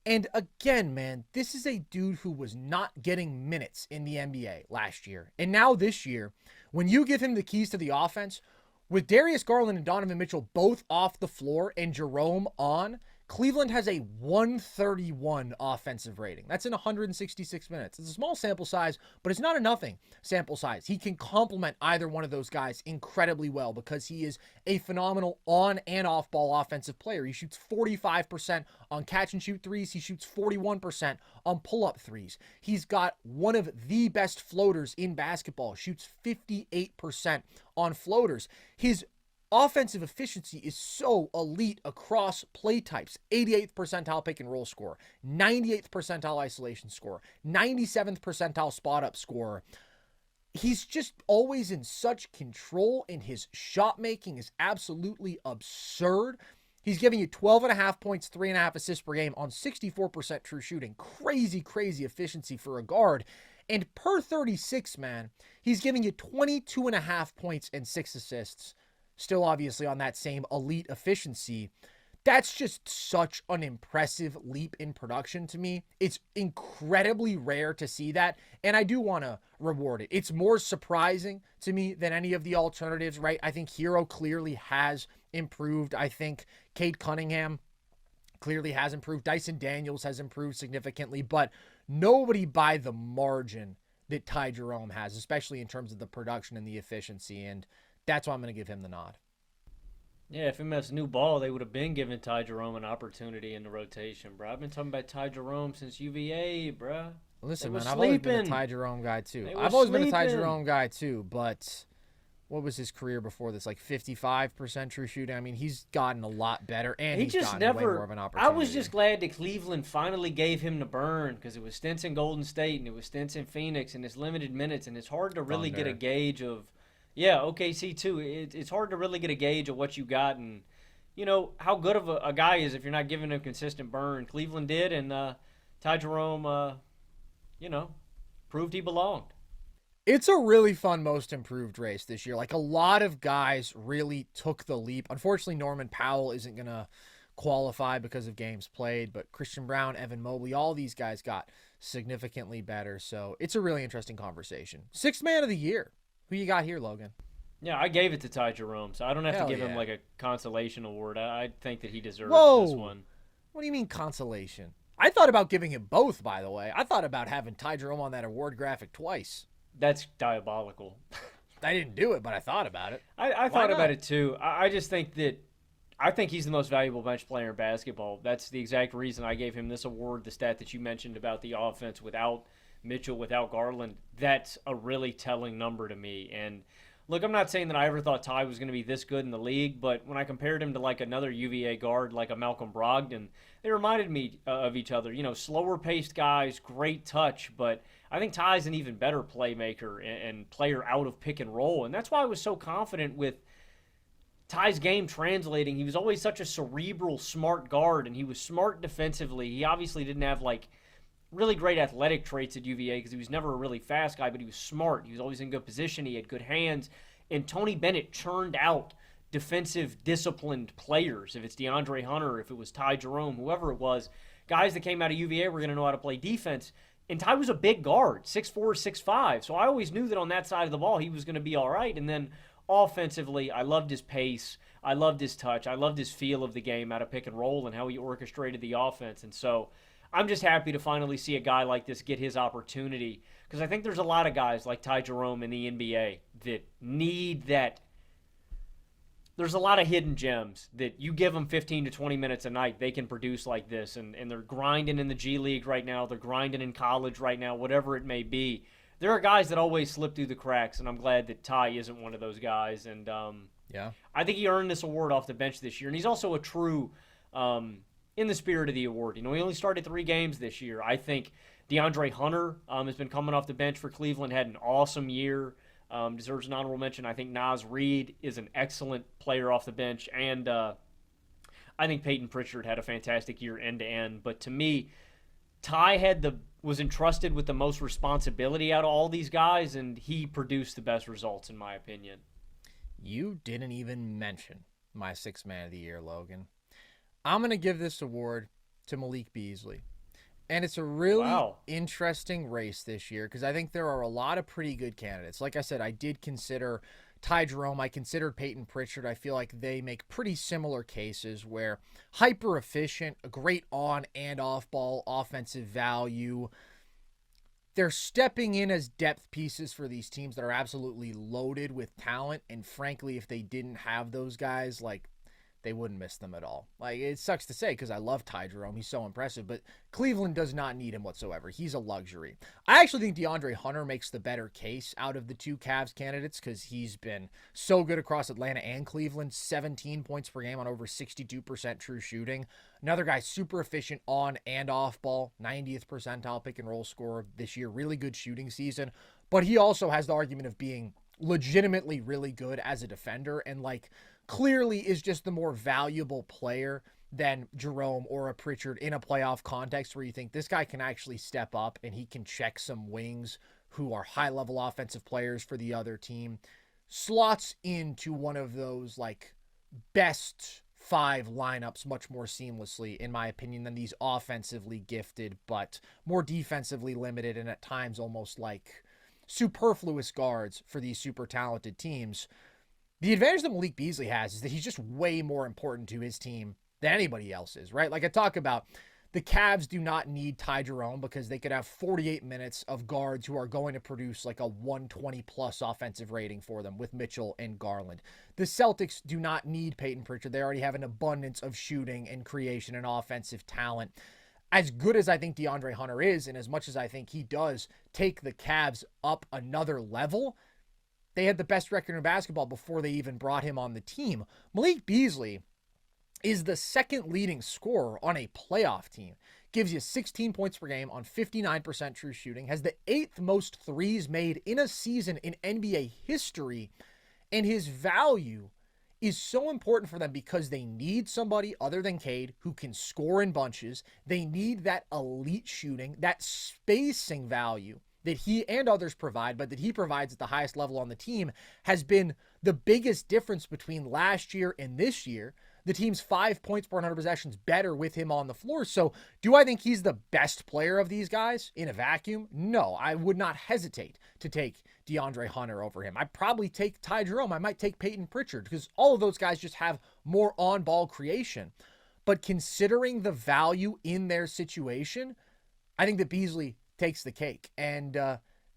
And again, man, this is a dude who was not getting minutes in the NBA last year. And now this year, when you give him the keys to the offense, with Darius Garland and Donovan Mitchell both off the floor and Jerome on, Cleveland has a 131 offensive rating. That's in 166 minutes. It's a small sample size, but it's not a nothing sample size. He can complement either one of those guys incredibly well because he is a phenomenal on and off ball offensive player. He shoots 45% on catch and shoot threes. He shoots 41% on pull-up threes. He's got one of the best floaters in basketball, shoots 58% on floaters. His offensive efficiency is so elite across play types. 88th percentile pick and roll score, 98th percentile isolation score, 97th percentile spot up score. He's just always in such control, and his shot making is absolutely absurd. He's giving you 12.5 points, 3.5 assists per game on 64% true shooting. Crazy, crazy efficiency for a guard. And per 36, man, he's giving you 22.5 points and 6 assists. Still obviously on that same elite efficiency. That's just such an impressive leap in production to me. It's incredibly rare to see that, and I do want to reward it. It's more surprising to me than any of the alternatives, right? I think Hero clearly has improved. I think Cade Cunningham clearly has improved. Dyson Daniels has improved significantly, but nobody by the margin that Ty Jerome has, especially in terms of the production and the efficiency, and that's why I'm going to give him the nod. Yeah, if MS new ball, they would have been giving Ty Jerome an opportunity in the rotation, bro. I've been talking about Ty Jerome since UVA, bro. Listen, man, I've always been a Ty Jerome guy, too. But what was his career before this? 55% true shooting? I mean, he's gotten a lot better, and he's gotten way more of an opportunity. I was just glad that Cleveland finally gave him the burn, because it was stints in Golden State, and it was stints in Phoenix, and it's limited minutes, and it's hard to really get a gauge of... Yeah, OKC too. It's hard to really get a gauge of what you got and, how good of a guy is if you're not giving him consistent burn. Cleveland did, and Ty Jerome, proved he belonged. It's a really fun most improved race this year. A lot of guys really took the leap. Unfortunately, Norman Powell isn't going to qualify because of games played, but Christian Braun, Evan Mobley, all these guys got significantly better. So it's a really interesting conversation. Sixth man of the year. Who you got here, Logan? Yeah, I gave it to Ty Jerome, so I don't have to give him a consolation award. I think that he deserves this one. What do you mean consolation? I thought about giving him both, by the way. I thought about having Ty Jerome on that award graphic twice. That's diabolical. I didn't do it, but I thought about it. I thought about it too. I just think that he's the most valuable bench player in basketball. That's the exact reason I gave him this award. The stat that you mentioned about the offense without Mitchell without Garland, that's a really telling number to me. And look, I'm not saying that I ever thought Ty was going to be this good in the league, but when I compared him to like another UVA guard like a Malcolm Brogdon, they reminded me of each other. Slower paced guys, great touch, but I think Ty's an even better playmaker and player out of pick and roll. And that's why I was so confident with Ty's game translating. He was always such a cerebral, smart guard, and he was smart defensively. He obviously didn't have like really great athletic traits at UVA because he was never a really fast guy, but he was smart. He was always in good position. He had good hands. And Tony Bennett churned out defensive, disciplined players. If it's DeAndre Hunter, if it was Ty Jerome, whoever it was, guys that came out of UVA were going to know how to play defense. And Ty was a big guard, 6'4", 6'5". So I always knew that on that side of the ball he was going to be all right. And then offensively, I loved his pace. I loved his touch. I loved his feel of the game out of pick and roll and how he orchestrated the offense. And so I'm just happy to finally see a guy like this get his opportunity, because I think there's a lot of guys like Ty Jerome in the NBA that need that. There's a lot of hidden gems that you give them 15 to 20 minutes a night, they can produce like this, and they're grinding in the G League right now. They're grinding in college right now, whatever it may be. There are guys that always slip through the cracks, and I'm glad that Ty isn't one of those guys. And I think he earned this award off the bench this year, and he's also a true in the spirit of the award. He only started 3 games this year. I think DeAndre Hunter has been coming off the bench for Cleveland, had an awesome year, deserves an honorable mention. I think Naz Reid is an excellent player off the bench, and I think Peyton Pritchard had a fantastic year end to end. But to me, Ty was entrusted with the most responsibility out of all these guys, and he produced the best results, in my opinion. You didn't even mention my 6th man of the year, Logan. I'm going to give this award to Malik Beasley. And it's a really interesting race this year because I think there are a lot of pretty good candidates. Like I said, I did consider Ty Jerome. I considered Peyton Pritchard. I feel like they make pretty similar cases where hyper efficient, a great on and off ball offensive value. They're stepping in as depth pieces for these teams that are absolutely loaded with talent. And frankly, if they didn't have those guys, they wouldn't miss them at all. It sucks to say because I love Ty Jerome. He's so impressive, but Cleveland does not need him whatsoever. He's a luxury. I actually think DeAndre Hunter makes the better case out of the 2 Cavs candidates because he's been so good across Atlanta and Cleveland, 17 points per game on over 62% true shooting. Another guy super efficient on and off ball, 90th percentile pick and roll scorer this year. Really good shooting season, but he also has the argument of being legitimately really good as a defender and clearly is just the more valuable player than Jerome or a Pritchard in a playoff context where you think this guy can actually step up and he can check some wings who are high-level offensive players for the other team. Slots into one of those best 5 lineups much more seamlessly, in my opinion, than these offensively gifted but more defensively limited and at times almost superfluous guards for these super talented teams. The advantage that Malik Beasley has is that he's just way more important to his team than anybody else is, right? I talk about the Cavs do not need Ty Jerome because they could have 48 minutes of guards who are going to produce a 120-plus offensive rating for them with Mitchell and Garland. The Celtics do not need Peyton Pritchard. They already have an abundance of shooting and creation and offensive talent. As good as I think DeAndre Hunter is, and as much as I think he does take the Cavs up another level, they had the best record in basketball before they even brought him on the team. Malik Beasley is the 2nd leading scorer on a playoff team. Gives you 16 points per game on 59% true shooting. Has the 8th most threes made in a season in NBA history. And his value is so important for them because they need somebody other than Cade who can score in bunches. They need that elite shooting, that spacing value that he and others provide, but that he provides at the highest level on the team, has been the biggest difference between last year and this year. The team's 5 points per 100 possessions better with him on the floor. So do I think he's the best player of these guys in a vacuum? No, I would not hesitate to take DeAndre Hunter over him. I'd probably take Ty Jerome. I might take Peyton Pritchard because all of those guys just have more on-ball creation. But considering the value in their situation, I think that Beasley takes the cake. And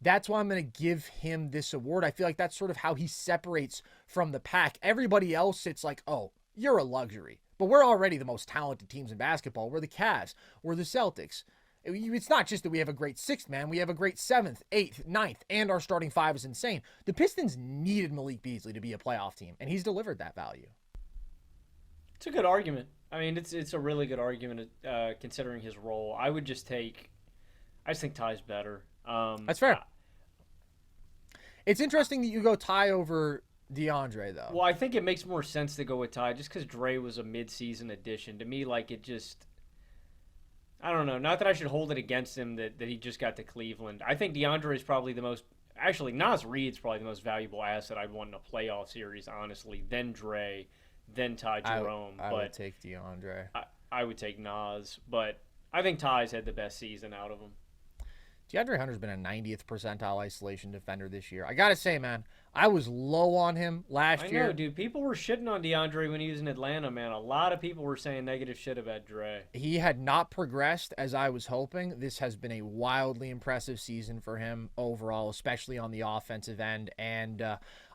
that's why I'm going to give him this award. I feel like that's sort of how he separates from the pack. Everybody else, it's oh, you're a luxury. But we're already the most talented teams in basketball. We're the Cavs. We're the Celtics. It's not just that we have a great sixth man. We have a great seventh, eighth, ninth, and our starting five is insane. The Pistons needed Malik Beasley to be a playoff team, and he's delivered that value. It's a good argument. I mean, it's a really good argument considering his role. I just think Ty's better. That's fair. It's interesting that you go Ty over DeAndre, though. Well, I think it makes more sense to go with Ty just because Dre was a mid-season addition. To me, like, it just... I don't know. Not that I should hold it against him that he just got to Cleveland. I think DeAndre is probably the most... Actually, Naz Reid's probably the most valuable asset I'd want in a playoff series, honestly. Then Dre, then Ty Jerome. I would take DeAndre. I would take Naz, but I think Ty's had the best season out of them. DeAndre Hunter's been a 90th percentile isolation defender this year. I got to say, man, I was low on him last year. I know, dude. People were shitting on DeAndre when he was in Atlanta, man. A lot of people were saying negative shit about Dre. He had not progressed as I was hoping. This has been a wildly impressive season for him overall, especially on the offensive end. And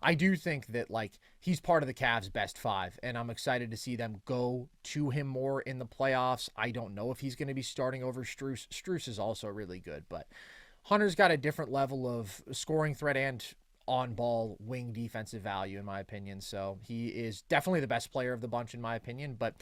I do think that, like, he's part of the Cavs' best five, and I'm excited to see them go to him more in the playoffs. I don't know if he's going to be starting over Strus. Strus is also really good, but Hunter's got a different level of scoring threat and on-ball wing defensive value, in my opinion. So he is definitely the best player of the bunch, in my opinion, but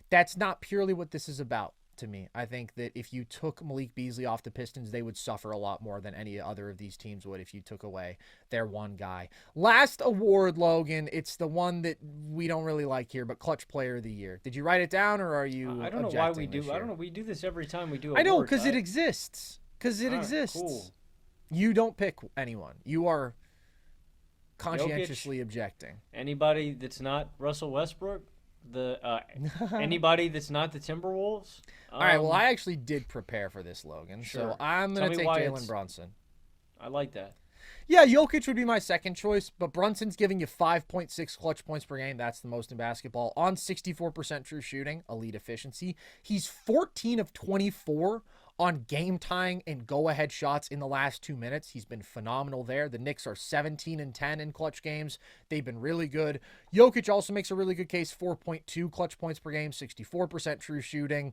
that's not purely what this is about to me. I think that if you took Malik Beasley off the Pistons, they would suffer a lot more than any other of these teams would if you took away their one guy. Last award, Logan, it's the one that we don't really like here, but Clutch Player of the Year. Did you write it down, or are you I don't know why we do. I don't know. We do this every time we do awards. I know, because it exists. Because it exists. Cool. You don't pick anyone. You are conscientiously objecting. Anybody that's not Russell Westbrook, anybody that's not the Timberwolves. All right, well, I actually did prepare for this, Logan, sure. So I'm going to take Jalen Brunson. I like that. Yeah, Jokic would be my second choice, but Brunson's giving you 5.6 clutch points per game. That's the most in basketball. On 64% true shooting, elite efficiency. He's 14 of 24 on game-tying and go-ahead shots in the last 2 minutes. He's been phenomenal there. The Knicks are 17 and 10 in clutch games. They've been really good. Jokic also makes a really good case, 4.2 clutch points per game, 64% true shooting.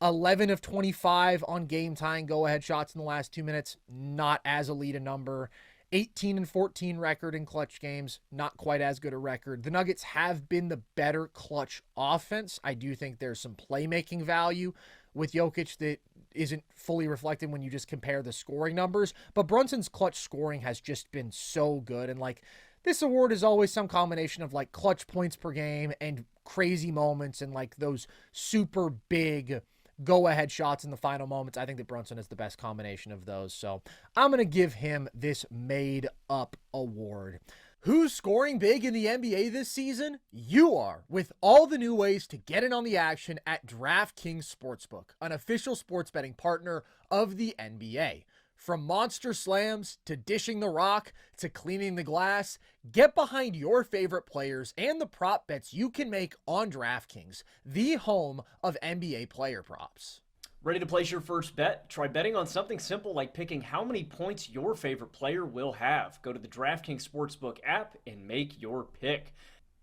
11 of 25 on game-tying go-ahead shots in the last 2 minutes. Not as elite a number. 18 and 14 record in clutch games. Not quite as good a record. The Nuggets have been the better clutch offense. I do think there's some playmaking value with Jokic that isn't fully reflected when you just compare the scoring numbers. But Brunson's clutch scoring has just been so good. And, like, this award is always some combination of, like, clutch points per game and crazy moments and, like, those super big go-ahead shots in the final moments. I think that Brunson is the best combination of those. So I'm going to give him this made-up award. Who's scoring big in the NBA this season? You are, with all the new ways to get in on the action at DraftKings Sportsbook, an official sports betting partner of the NBA. From monster slams to dishing the rock to cleaning the glass, get behind your favorite players and the prop bets you can make on DraftKings, the home of NBA player props. Ready to place your first bet? Try betting on something simple like picking how many points your favorite player will have. Go to the DraftKings Sportsbook app and make your pick.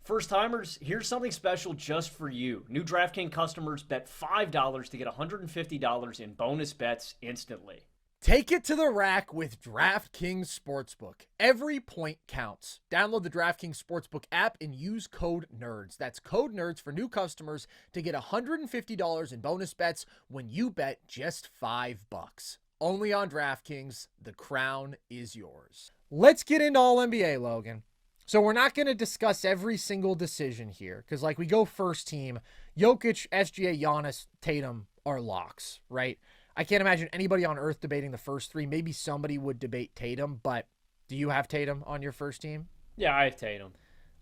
First timers, here's something special just for you. New DraftKings customers bet $5 to get $150 in bonus bets instantly. Take it to the rack with DraftKings Sportsbook. Every point counts. Download the DraftKings Sportsbook app and use code NERDS. That's code NERDS for new customers to get $150 in bonus bets when you bet just $5. Only on DraftKings. The crown is yours. Let's get into all NBA, Logan. So we're not going to discuss every single decision here because, like, we go first team. Jokic, SGA, Giannis, Tatum are locks, right? I can't imagine anybody on earth debating the first three. Maybe somebody would debate Tatum, but do you have Tatum on your first team? Yeah, I have Tatum.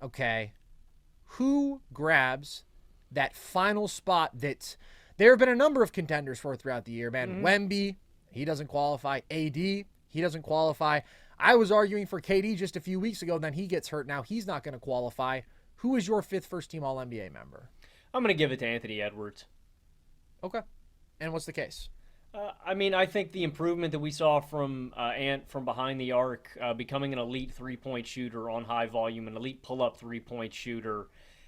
Okay. Who grabs that final spot that there have been a number of contenders for throughout the year, man? Wemby, he doesn't qualify. AD, he doesn't qualify. I was arguing for KD just a few weeks ago, then he gets hurt. Now he's not going to qualify. Who is your fifth first-team All-NBA member? I'm going to give it to Anthony Edwards. Okay. And what's the case? I think the improvement that we saw from Ant from behind the arc, becoming an elite three-point shooter on high volume, an elite pull-up three-point shooter,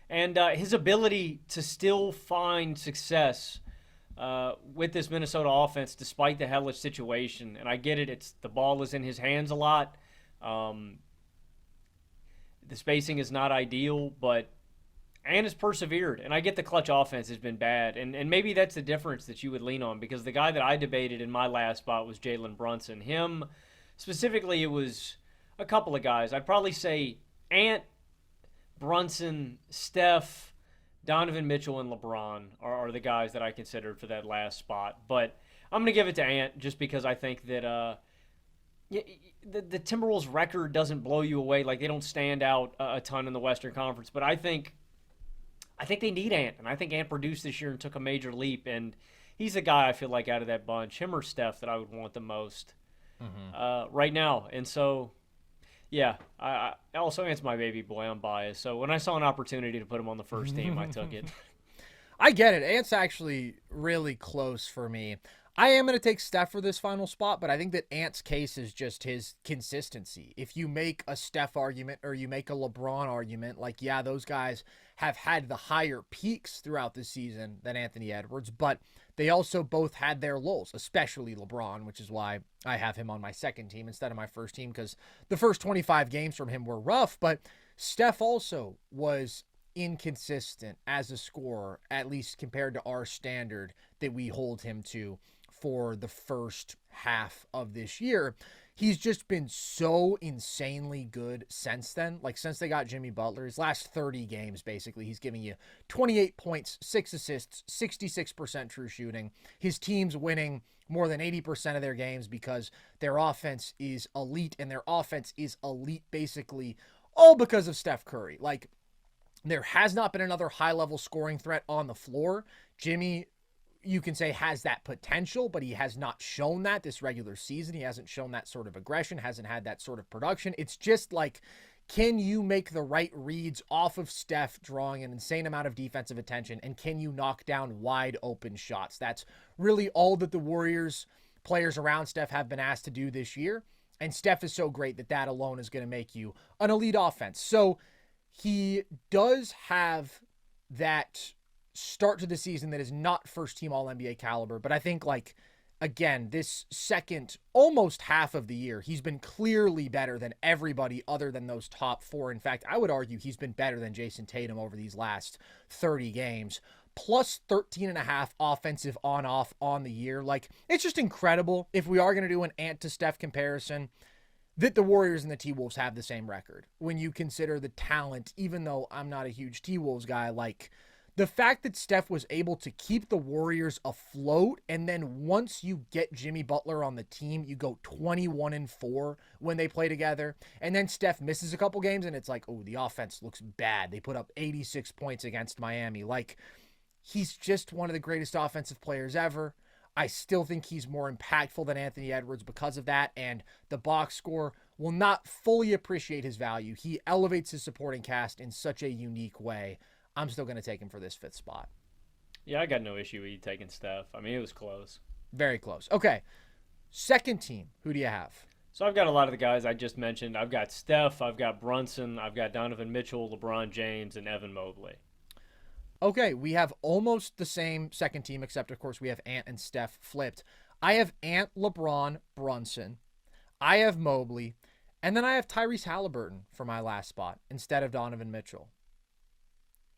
and his ability to still find success with this Minnesota offense, despite the hellish situation. And I get it; it's the ball is in his hands a lot. The spacing is not ideal, but Ant has persevered. And I get the clutch offense has been bad, and maybe that's the difference that you would lean on, because the guy that I debated in my last spot was Jalen Brunson. Him specifically, it was a couple of guys. I'd probably say Ant, Brunson, Steph, Donovan Mitchell, and LeBron are the guys that I considered for that last spot. But I'm going to give it to Ant just because I think that the Timberwolves record doesn't blow you away. Like, they don't stand out a ton in the Western Conference. But I think they need Ant. And I think Ant produced this year and took a major leap. And he's the guy I feel like out of that bunch, him or Steph, that I would want the most right now. And so, yeah, I also Ant's my baby boy. I'm biased. So when I saw an opportunity to put him on the first team, I took it. I get it. Ant's actually really close for me. I am going to take Steph for this final spot, but I think that Ant's case is just his consistency. If you make a Steph argument or you make a LeBron argument, like, yeah, those guys have had the higher peaks throughout the season than Anthony Edwards, but they also both had their lows, especially LeBron, which is why I have him on my second team instead of my first team, because the first 25 games from him were rough, but Steph also was inconsistent as a scorer, at least compared to our standard that we hold him to for the first half of this year. He's just been so insanely good since then. Like, since they got Jimmy Butler, his last 30 games, basically, he's giving you 28 points, 6 assists, 66% true shooting. His team's winning more than 80% of their games because their offense is elite, and their offense is elite basically all because of Steph Curry. Like, there has not been another high-level scoring threat on the floor. Jimmy, you can say, has that potential, but he has not shown that this regular season. He hasn't shown that sort of aggression, hasn't had that sort of production. It's just like, can you make the right reads off of Steph drawing an insane amount of defensive attention, and can you knock down wide open shots? That's really all that the Warriors players around Steph have been asked to do this year, and Steph is so great that that alone is going to make you an elite offense. So he does have that start to the season that is not first team All-NBA caliber, but I think, like, again, this second almost half of the year, he's been clearly better than everybody other than those top four. In fact, I would argue he's been better than Jason Tatum over these last 30 games, plus 13.5 offensive on-off on the year. Like, it's just incredible, if we are going to do an Ant to Steph comparison, that the Warriors and the T-Wolves have the same record. When you consider the talent, even though I'm not a huge T-Wolves guy, like, the fact that Steph was able to keep the Warriors afloat, and then once you get Jimmy Butler on the team, you go 21-4 when they play together, and then Steph misses a couple games, and it's like, oh, the offense looks bad. They put up 86 points against Miami. Like, he's just one of the greatest offensive players ever. I still think he's more impactful than Anthony Edwards because of that, and the box score will not fully appreciate his value. He elevates his supporting cast in such a unique way. I'm still going to take him for this fifth spot. Yeah, I got no issue with you taking Steph. I mean, it was close. Very close. Okay, second team. Who do you have? So I've got a lot of the guys I just mentioned. I've got Steph, I've got Brunson, I've got Donovan Mitchell, LeBron James, and Evan Mobley. Okay, we have almost the same second team, except, of course, we have Ant and Steph flipped. I have Ant, LeBron, Brunson. I have Mobley. And then I have Tyrese Halliburton for my last spot instead of Donovan Mitchell.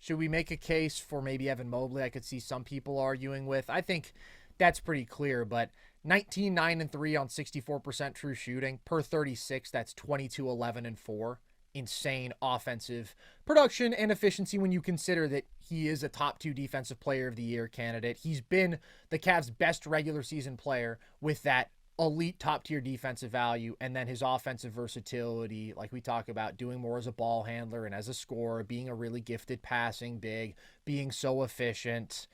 Should we make a case for maybe Evan Mobley? I could see some people arguing with. I think that's pretty clear, but 19, 9, and 3 on 64% true shooting. Per 36, that's 22, 11, and 4. Insane offensive production and efficiency when you consider that he is a top 2 defensive player of the year candidate. He's been the Cavs' best regular season player with that elite top tier defensive value, and then his offensive versatility, like we talk about, doing more as a ball handler and as a scorer, being a really gifted passing big, being so efficient.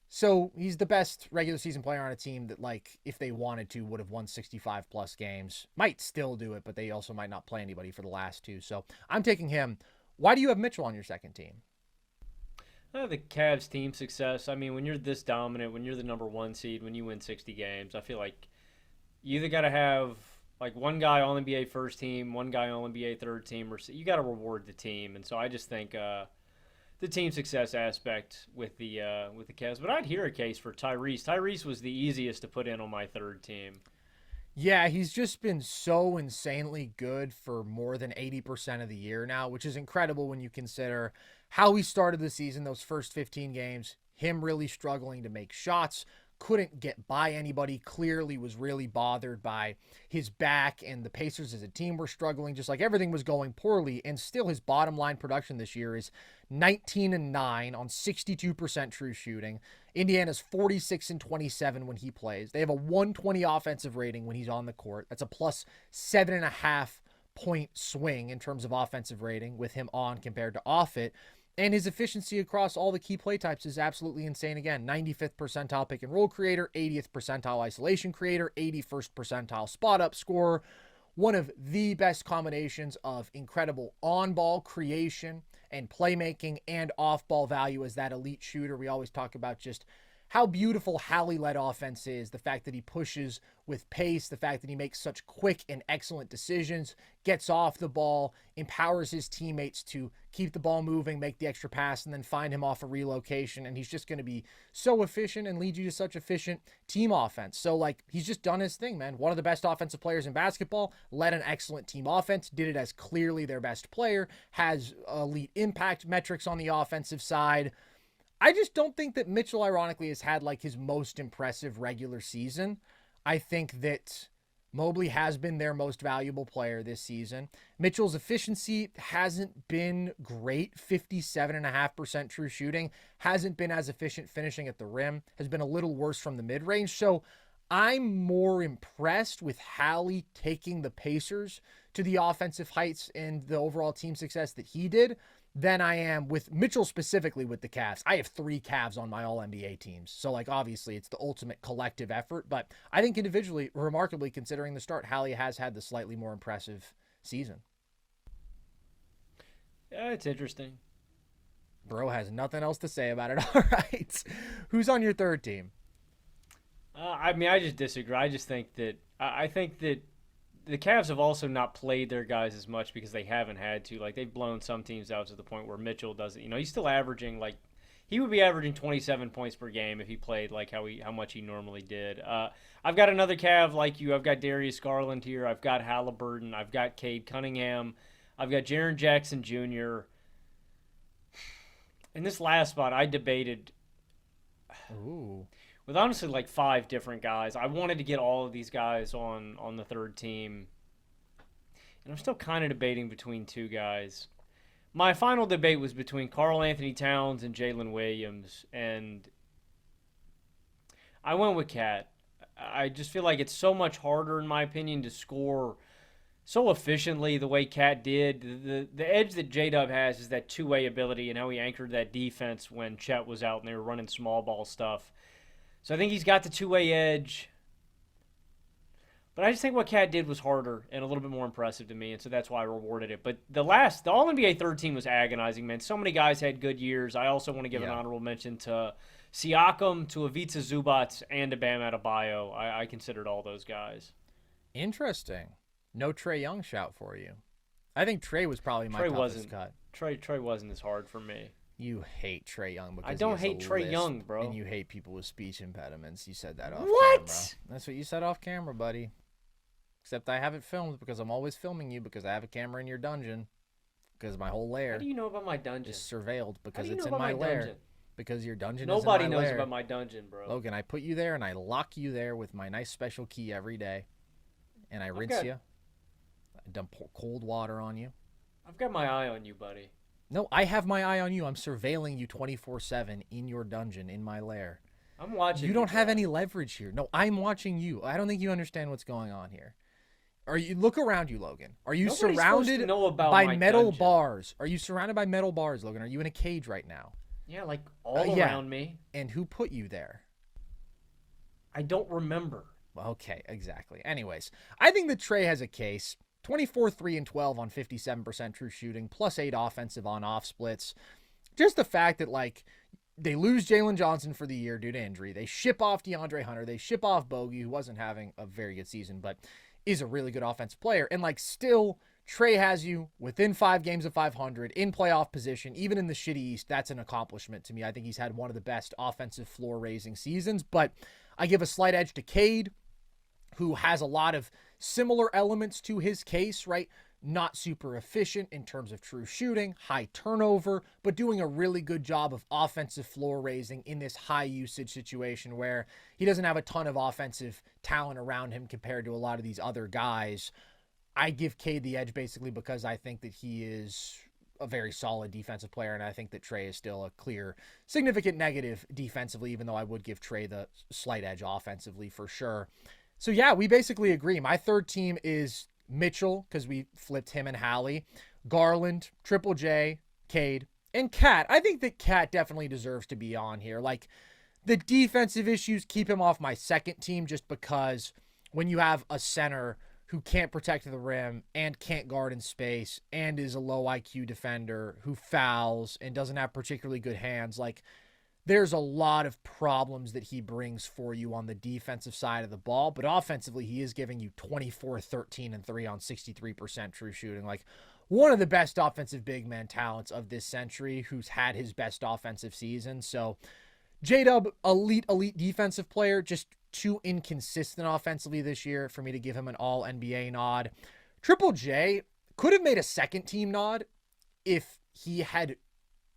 So he's the best regular season player on a team that, like, if they wanted to, would have won 65 plus games. Might still do it, but they also might not play anybody for the last 2. So I'm taking him. Why do you have Mitchell on your second team? The Cavs team success. I mean, when you're this dominant, when you're the number 1 seed, when you win 60 games, I feel like you either got to have, like, one guy on NBA first team, one guy on NBA third team, or you got to reward the team. And so I just think the team success aspect with the Cavs. But I'd hear a case for Tyrese. Tyrese was the easiest to put in on my third team. Yeah, he's just been so insanely good for more than 80% of the year now, which is incredible when you consider how he started the season, those first 15 games, him really struggling to make shots, couldn't get by anybody, clearly was really bothered by his back, and the Pacers as a team were struggling, just like everything was going poorly, and still his bottom line production this year is 19-9 on 62% true shooting. Indiana's 46-27 when he plays. They have a 120 offensive rating when he's on the court. That's a plus 7.5 point swing in terms of offensive rating with him on compared to off it. And his efficiency across all the key play types is absolutely insane. Again, 95th percentile pick and roll creator, 80th percentile isolation creator, 81st percentile spot up scorer. One of the best combinations of incredible on-ball creation and playmaking and off-ball value as that elite shooter. We always talk about just how beautiful Hallie-led offense is, the fact that he pushes with pace, the fact that he makes such quick and excellent decisions, gets off the ball, empowers his teammates to keep the ball moving, make the extra pass, and then find him off a relocation. And he's just going to be so efficient and lead you to such efficient team offense. So, he's just done his thing, man. One of the best offensive players in basketball, led an excellent team offense, did it as clearly their best player, has elite impact metrics on the offensive side. I just don't think that Mitchell, ironically, has had his most impressive regular season. I think that Mobley has been their most valuable player this season. Mitchell's efficiency hasn't been great. 57.5% true shooting. Hasn't been as efficient finishing at the rim. Has been a little worse from the mid-range. So I'm more impressed with Hallie taking the Pacers to the offensive heights and the overall team success that he did than I am with Mitchell, specifically with the Cavs. I have 3 Cavs on my All-NBA teams. So, obviously, it's the ultimate collective effort. But I think individually, remarkably, considering the start, Hallie has had the slightly more impressive season. Yeah, it's interesting. Bro has nothing else to say about it. All right. Who's on your third team? I just disagree. I just think that I think that the Cavs have also not played their guys as much because they haven't had to. They've blown some teams out to the point where Mitchell doesn't. He's still averaging he would be averaging 27 points per game if he played how much he normally did. I've got another Cav like you. I've got Darius Garland here. I've got Halliburton. I've got Cade Cunningham. I've got Jaren Jackson Jr. In this last spot, I debated. Ooh. With honestly 5 different guys. I wanted to get all of these guys on the third team. And I'm still kind of debating between 2 guys. My final debate was between Karl Anthony Towns and Jalen Williams. And I went with Cat. I just feel like it's so much harder, in my opinion, to score so efficiently the way Cat did. The edge that J-Dub has is that two-way ability and how he anchored that defense when Chet was out and they were running small ball stuff. So I think he's got the two-way edge. But I just think what Cat did was harder and a little bit more impressive to me, and so that's why I rewarded it. But the All-NBA third team was agonizing, man. So many guys had good years. I also want to give an honorable mention to Siakam, to Ivica Zubac, and to Bam Adebayo. I considered all those guys. Interesting. No Trae Young shout for you. I think Trae was probably my toughest cut. Trae wasn't as hard for me. You hate Trae Young because I don't hate Trae Young, bro. And you hate people with speech impediments. You said that off what? camera. That's what you said off camera, buddy. Except I have it filmed because I'm always filming you because I have a camera in your dungeon. Because my whole lair. How do you know about my dungeon? Is surveilled because it's in my lair. Dungeon? Because your dungeon Nobody is in my lair. Nobody knows about my dungeon, bro. Logan, I put you there and I lock you there with my nice special key every day. And I rinse you. I dump cold water on you. I've got my eye on you, buddy. No, I have my eye on you. I'm surveilling you 24/7 in your dungeon, in my lair. I'm watching. You don't have any leverage here. No, I'm watching you. I don't think you understand what's going on here. Look around you, Logan. Are you Nobody's surrounded by metal dungeon. bars? Are you surrounded by metal bars, Logan? Are you in a cage right now? Yeah, all around me. And who put you there? I don't remember. Okay, exactly. Anyways, I think that Trae has a case. 24, 3, and 12 on 57% true shooting, plus 8 offensive on-off splits. Just the fact that, they lose Jalen Johnson for the year due to injury. They ship off DeAndre Hunter. They ship off Bogey, who wasn't having a very good season, but is a really good offensive player. And, still Trey has you within 5 games of 500 in playoff position, even in the shitty East. That's an accomplishment to me. I think he's had one of the best offensive floor raising seasons, but I give a slight edge to Cade, who has a lot of similar elements to his case, right? Not super efficient in terms of true shooting, high turnover, but doing a really good job of offensive floor raising in this high usage situation where he doesn't have a ton of offensive talent around him compared to a lot of these other guys. I give Cade the edge basically because I think that he is a very solid defensive player, and I think that Trey is still a clear, significant negative defensively, even though I would give Trey the slight edge offensively for sure. So yeah, we basically agree. My third team is Mitchell, because we flipped him and Hallie, Garland, Triple J, Cade, and Cat. I think that Cat definitely deserves to be on here. Like, the defensive issues keep him off my second team just because when you have a center who can't protect the rim and can't guard in space and is a low IQ defender who fouls and doesn't have particularly good hands, like, there's a lot of problems that he brings for you on the defensive side of the ball, but offensively, he is giving you 24, 13, and 3 on 63% true shooting. Like, one of the best offensive big man talents of this century who's had his best offensive season. So, J-Dub, elite defensive player, just too inconsistent offensively this year for me to give him an all-NBA nod. Triple J could have made a second team nod if he had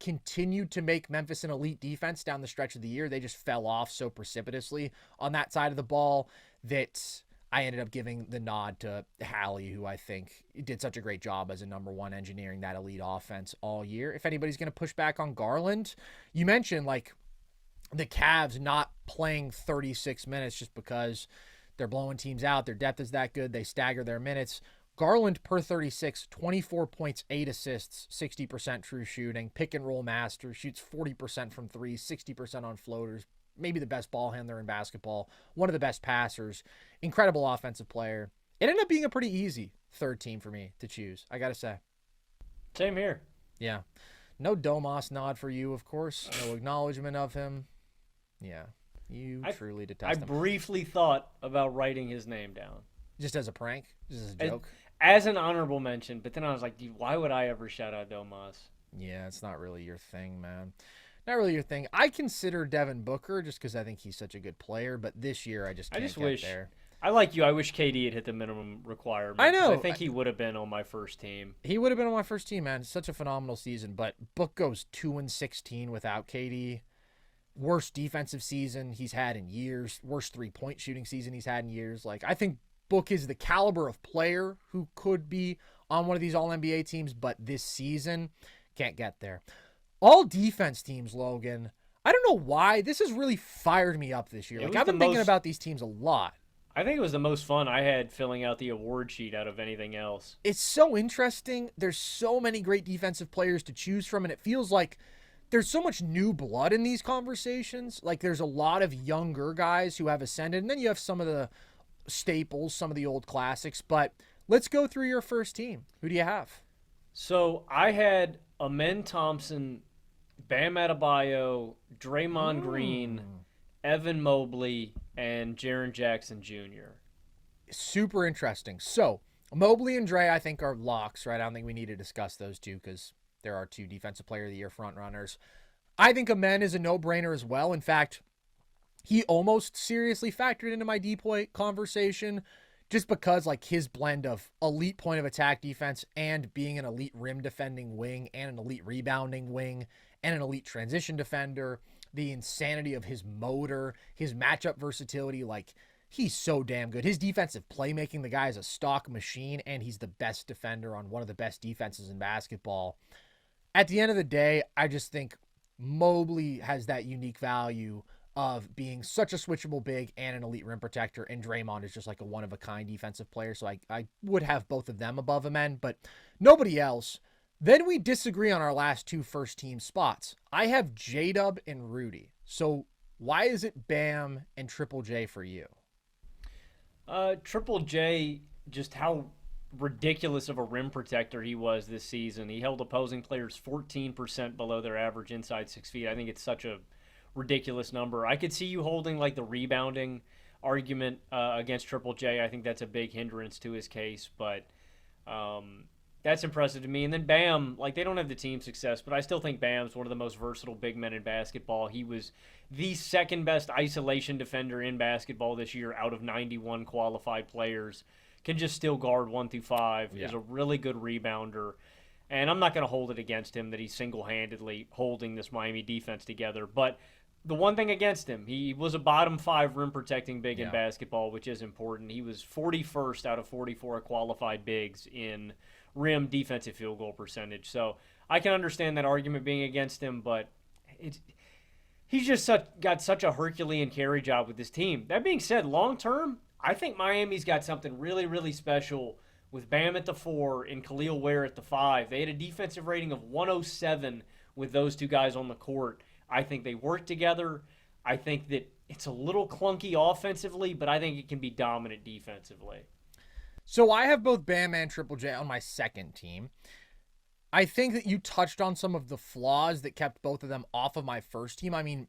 continued to make Memphis an elite defense down the stretch of the year. They just fell off so precipitously on that side of the ball that I ended up giving the nod to Hallie, who I think did such a great job as a number one engineering that elite offense all year. If anybody's going to push back on Garland, you mentioned like the Cavs not playing 36 minutes just because they're blowing teams out. Their depth is that good. They stagger their minutes. Garland per 36, 24 points, 8 assists, 60% true shooting, pick and roll master, shoots 40% from three, 60% on floaters, maybe the best ball handler in basketball, one of the best passers, incredible offensive player. It ended up being a pretty easy third team for me to choose, I got to say. Same here. Yeah. No Domas nod for you, of course. No acknowledgement of him. Yeah. You truly detest him. I briefly thought about writing his name down. Just as a prank? Just as a joke? As an honorable mention, but then I was like, dude, why would I ever shout out Domas? Yeah, it's not really your thing, man. Not really your thing. I consider Devin Booker just because I think he's such a good player, but this year I just can't get there. I like you. I wish KD had hit the minimum requirement. I know. I think he would have been on my first team. He would have been on my first team, man. Such a phenomenal season, but Book goes 2-16 without KD. Worst defensive season he's had in years. Worst three-point shooting season he's had in years. Like, I think Book is the caliber of player who could be on one of these All-NBA teams, but this season can't get there. All defense teams, Logan. I don't know why. This has really fired me up this year. Like, I've been thinking about these teams a lot. I think it was the most fun I had filling out the award sheet out of anything else. It's so interesting. There's so many great defensive players to choose from, and it feels like there's so much new blood in these conversations. Like, there's a lot of younger guys who have ascended, and then you have some of the staples, some of the old classics. But let's go through your first team. Who do you have? So I had Amen Thompson, Bam Adebayo, Draymond Green, Evan Mobley, and Jaren Jackson Jr. Super interesting. So Mobley and Dre, I think, are locks, right? I don't think we need to discuss those two because there are two Defensive Player of the Year frontrunners. I think Amen is a no-brainer as well. In fact, he almost seriously factored into my DPOY conversation just because, like, his blend of elite point of attack defense and being an elite rim defending wing and an elite rebounding wing and an elite transition defender, the insanity of his motor, his matchup versatility, like, he's so damn good. His defensive playmaking, the guy is a stock machine, and he's the best defender on one of the best defenses in basketball. At the end of the day, I just think Mobley has that unique value of being such a switchable big and an elite rim protector, and Draymond is just like a one-of-a-kind defensive player, so I would have both of them above Amen, but nobody else. Then we disagree on our last two first-team spots. I have J-Dub and Rudy, so why is it Bam and Triple J for you? Triple J, just how ridiculous of a rim protector he was this season. He held opposing players 14% below their average inside 6 feet. I think it's such a ridiculous number. I could see you holding like the rebounding argument against Triple J. I think that's a big hindrance to his case, but That's impressive to me. And then Bam, like they don't have the team success, but I still think Bam's one of the most versatile big men in basketball. He was the second best isolation defender in basketball this year out of 91 qualified players. Can just still guard 1 through 5. Is a really good rebounder. And I'm not going to hold it against him that he's single-handedly holding this Miami defense together. But the one thing against him, he was a bottom 5 rim protecting big in basketball, which is important. He was 41st out of 44 qualified bigs in rim defensive field goal percentage. So I can understand that argument being against him, but he's just got such a Herculean carry job with this team. That being said, long term, I think Miami's got something really, really special with Bam at the 4 and Khalil Ware at the 5. They had a defensive rating of 107 with those two guys on the court. I think they work together. I think that it's a little clunky offensively, but I think it can be dominant defensively. So I have both Bam and Triple J on my second team. I think that you touched on some of the flaws that kept both of them off of my first team. I mean,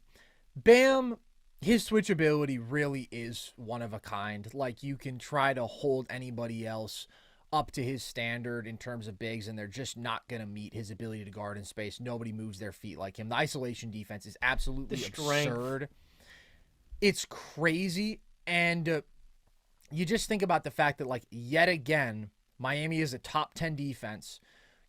Bam, his switchability really is one of a kind. Like, you can try to hold anybody else up to his standard in terms of bigs, and they're just not going to meet his ability to guard in space. Nobody moves their feet like him. The isolation defense is absolutely absurd. It's crazy, and you just think about the fact that, like, yet again, Miami is a top 10 defense.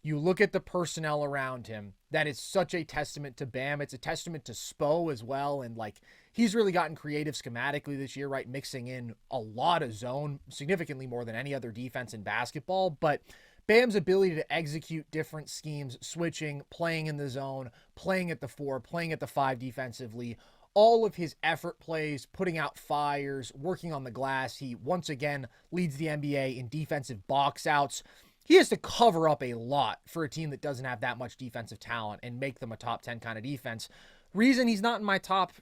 You look at the personnel around him. That is such a testament to Bam. It's a testament to Spo as well. And, like, he's really gotten creative schematically this year, right? Mixing in a lot of zone, significantly more than any other defense in basketball. But Bam's ability to execute different schemes, switching, playing in the zone, playing at the 4, playing at the 5 defensively, all of his effort plays, putting out fires, working on the glass. He, once again, leads the NBA in defensive box outs. He has to cover up a lot for a team that doesn't have that much defensive talent and make them a top 10 kind of defense. Reason he's not in my top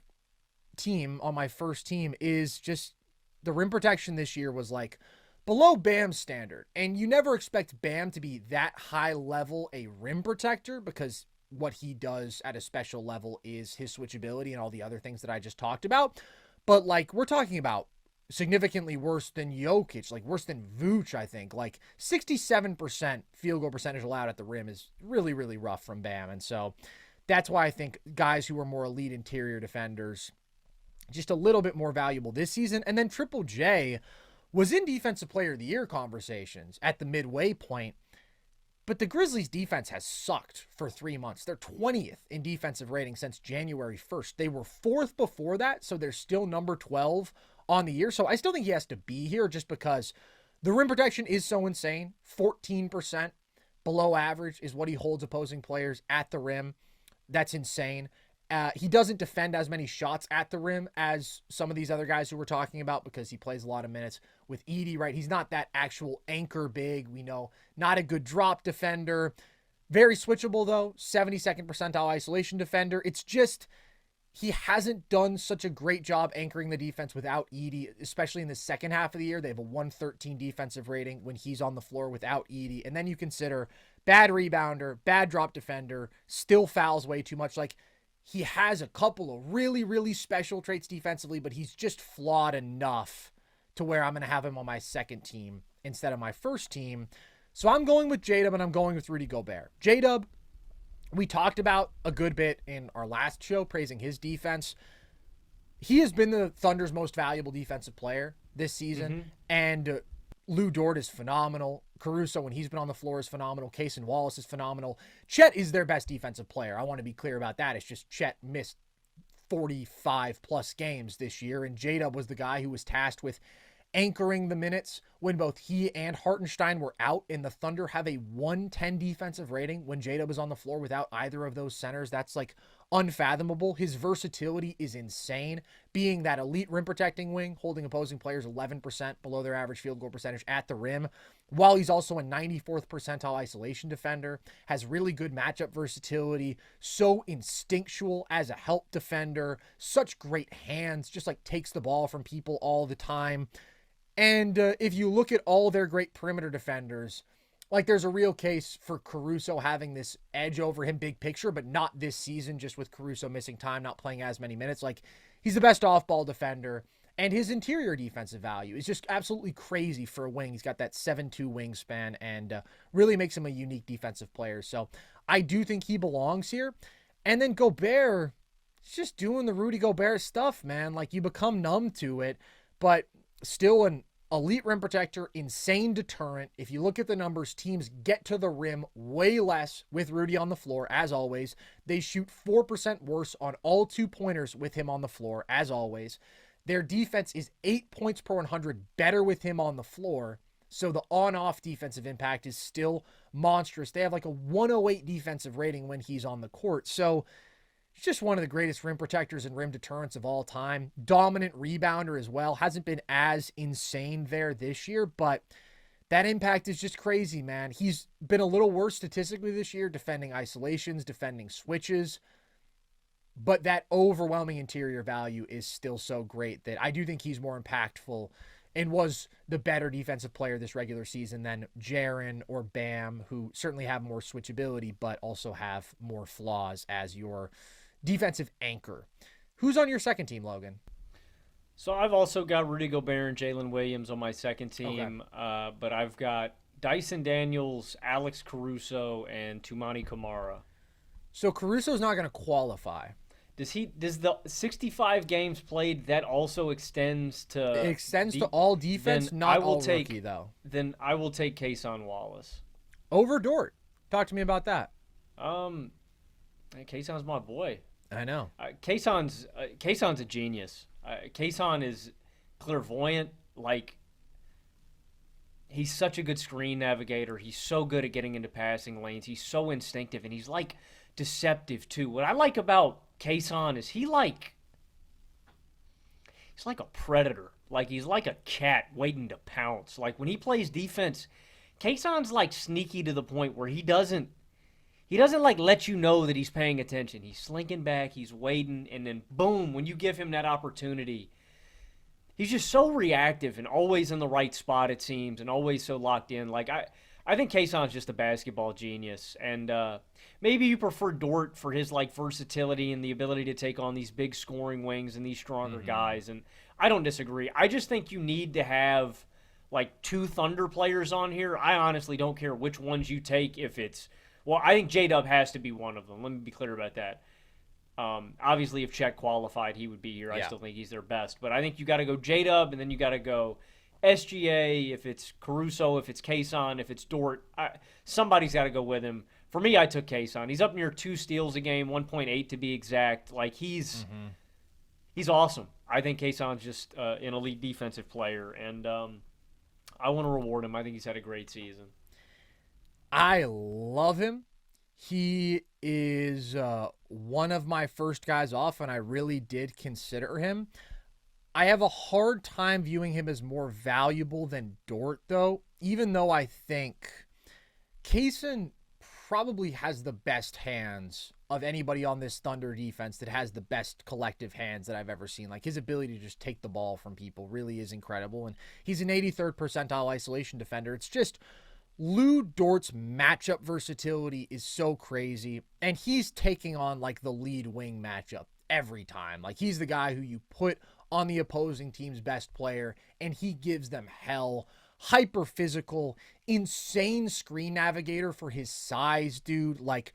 team on my first team is just the rim protection this year was like below Bam's standard. And you never expect Bam to be that high level a rim protector because what he does at a special level is his switchability and all the other things that I just talked about. But, like, we're talking about significantly worse than Jokic, like worse than Vooch, I think. Like 67% field goal percentage allowed at the rim is really, really rough from Bam. And so that's why I think guys who are more elite interior defenders, just a little bit more valuable this season. And then Triple J was in Defensive Player of the Year conversations at the midway point. But the Grizzlies' defense has sucked for 3 months. They're 20th in defensive rating since January 1st. They were 4th before that, so they're still number 12 on the year. So I still think he has to be here just because the rim protection is so insane. 14% below average is what he holds opposing players at the rim. That's insane. He doesn't defend as many shots at the rim as some of these other guys who we're talking about because he plays a lot of minutes with Edey, right? He's not that actual anchor big. We know not a good drop defender. Very switchable, though. 72nd percentile isolation defender. It's just he hasn't done such a great job anchoring the defense without Edey, especially in the second half of the year. They have a 113 defensive rating when he's on the floor without Edey. And then you consider bad rebounder, bad drop defender, still fouls way too much. Like, he has a couple of really, really special traits defensively, but he's just flawed enough to where I'm going to have him on my second team instead of my first team. So I'm going with J-Dub, and I'm going with Rudy Gobert. J-Dub, we talked about a good bit in our last show, praising his defense. He has been the Thunder's most valuable defensive player this season, and Lou Dort is phenomenal. Caruso, when he's been on the floor, is phenomenal. Cason Wallace is phenomenal. Chet is their best defensive player. I want to be clear about that. It's just Chet missed 45-plus games this year, and J-Dub was the guy who was tasked with anchoring the minutes when both he and Hartenstein were out, and the Thunder have a 110 defensive rating when J-Dub is on the floor without either of those centers. That's like unfathomable. His versatility is insane, being that elite rim protecting wing, holding opposing players 11% below their average field goal percentage at the rim, while he's also a 94th percentile isolation defender, has really good matchup versatility, so instinctual as a help defender, such great hands, just like takes the ball from people all the time. And if you look at all their great perimeter defenders, like there's a real case for Caruso having this edge over him big picture, but not this season, just with Caruso missing time, not playing as many minutes. Like, he's the best off-ball defender, And his interior defensive value is just absolutely crazy for a wing. He's got that 7'2" wingspan and really makes him a unique defensive player. So I do think he belongs here. And then Gobert, he's just doing the Rudy Gobert stuff, man. Like, you become numb to it, but still an elite rim protector, insane deterrent. If you look at the numbers, teams get to the rim way less with Rudy on the floor, as always. They shoot 4% worse on all 2-pointers with him on the floor, as always. Their defense is 8 points per 100 better with him on the floor. So the on-off defensive impact is still monstrous. They have like a 108 defensive rating when he's on the court. So he's just one of the greatest rim protectors and rim deterrents of all time. Dominant rebounder as well. Hasn't been as insane there this year, but that impact is just crazy, man. He's been a little worse statistically this year, defending isolations, defending switches. But that overwhelming interior value is still so great that I do think he's more impactful and was the better defensive player this regular season than Jaren or Bam, who certainly have more switchability, but also have more flaws as your defensive anchor. Who's on your second team, Logan? So I've also got Rudy Gobert and Jalen Williams on my second team, but I've got Dyson Daniels, Alex Caruso, and Toumani Camara. So Caruso's not going to qualify. Does the 65 games played, that also extends to... It extends to all defense, not all rookie, though. Then I will take Kayson Wallace. Over Dort. Talk to me about that. Kayson's my boy. I know. Kayson's a genius. Kayson is clairvoyant. Like, he's such a good screen navigator. He's so good at getting into passing lanes. He's so instinctive, and he's, like, deceptive, too. What I like about Kayson is he's like a predator. Like, he's like a cat waiting to pounce. Like, when he plays defense, Kayson's like sneaky to the point where he doesn't like let you know that he's paying attention. He's slinking back, he's waiting, and then boom, when you give him that opportunity, he's just so reactive and always in the right spot, it seems, and always so locked in. Like, I think Kayson's just a basketball genius, and maybe you prefer Dort for his, like, versatility and the ability to take on these big scoring wings and these stronger guys, and I don't disagree. I just think you need to have, like, 2 Thunder players on here. I honestly don't care which ones you take. Well, I think J-Dub has to be one of them. Let me be clear about that. Obviously, if Chet qualified, he would be here. I still think he's their best, but I think you got to go J-Dub, and then you got to go SGA, if it's Caruso, if it's Kayson, if it's Dort. Somebody's got to go with him. For me, I took Kayson. He's up near 2 steals a game, 1.8 to be exact. Like, he's awesome. I think Kayson's just an elite defensive player, and I want to reward him. I think he's had a great season. I love him. He is one of my first guys off, and I really did consider him. I have a hard time viewing him as more valuable than Dort, though, even though I think Kayson probably has the best hands of anybody on this Thunder defense that has the best collective hands that I've ever seen. Like, his ability to just take the ball from people really is incredible, and he's an 83rd percentile isolation defender. It's just Lou Dort's matchup versatility is so crazy, and he's taking on, like, the lead wing matchup every time. Like, he's the guy who you put on the opposing team's best player, and he gives them hell. Hyper physical, insane screen navigator for his size, dude. Like,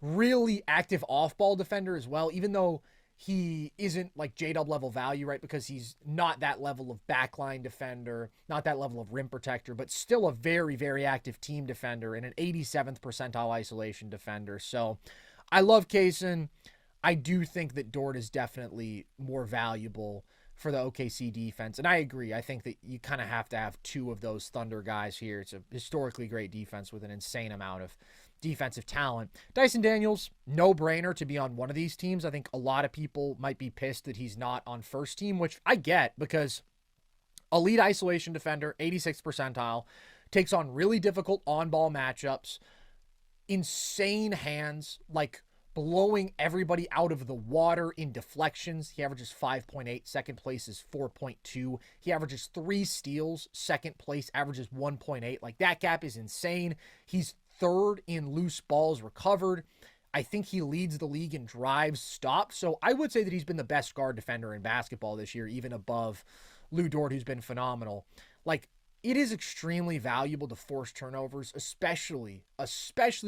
really active off-ball defender as well, even though he isn't like J-Dub level value, right? Because he's not that level of backline defender, not that level of rim protector, but still a very, very active team defender and an 87th percentile isolation defender. So I love Kayson. I do think that Dort is definitely more valuable for the OKC defense. And I agree. I think that you kind of have to have 2 of those Thunder guys here. It's a historically great defense with an insane amount of defensive talent. Dyson Daniels, no-brainer to be on one of these teams. I think a lot of people might be pissed that he's not on first team, which I get because elite isolation defender, 86th percentile, takes on really difficult on-ball matchups, insane hands, like blowing everybody out of the water in deflections. He averages 5.8. Second place is 4.2. He averages 3 steals. Second place averages 1.8. Like, that gap is insane. He's third in loose balls recovered. I think he leads the league in drives stopped. So I would say that he's been the best guard defender in basketball this year, even above Lou Dort, who's been phenomenal. Like, it is extremely valuable to force turnovers, especially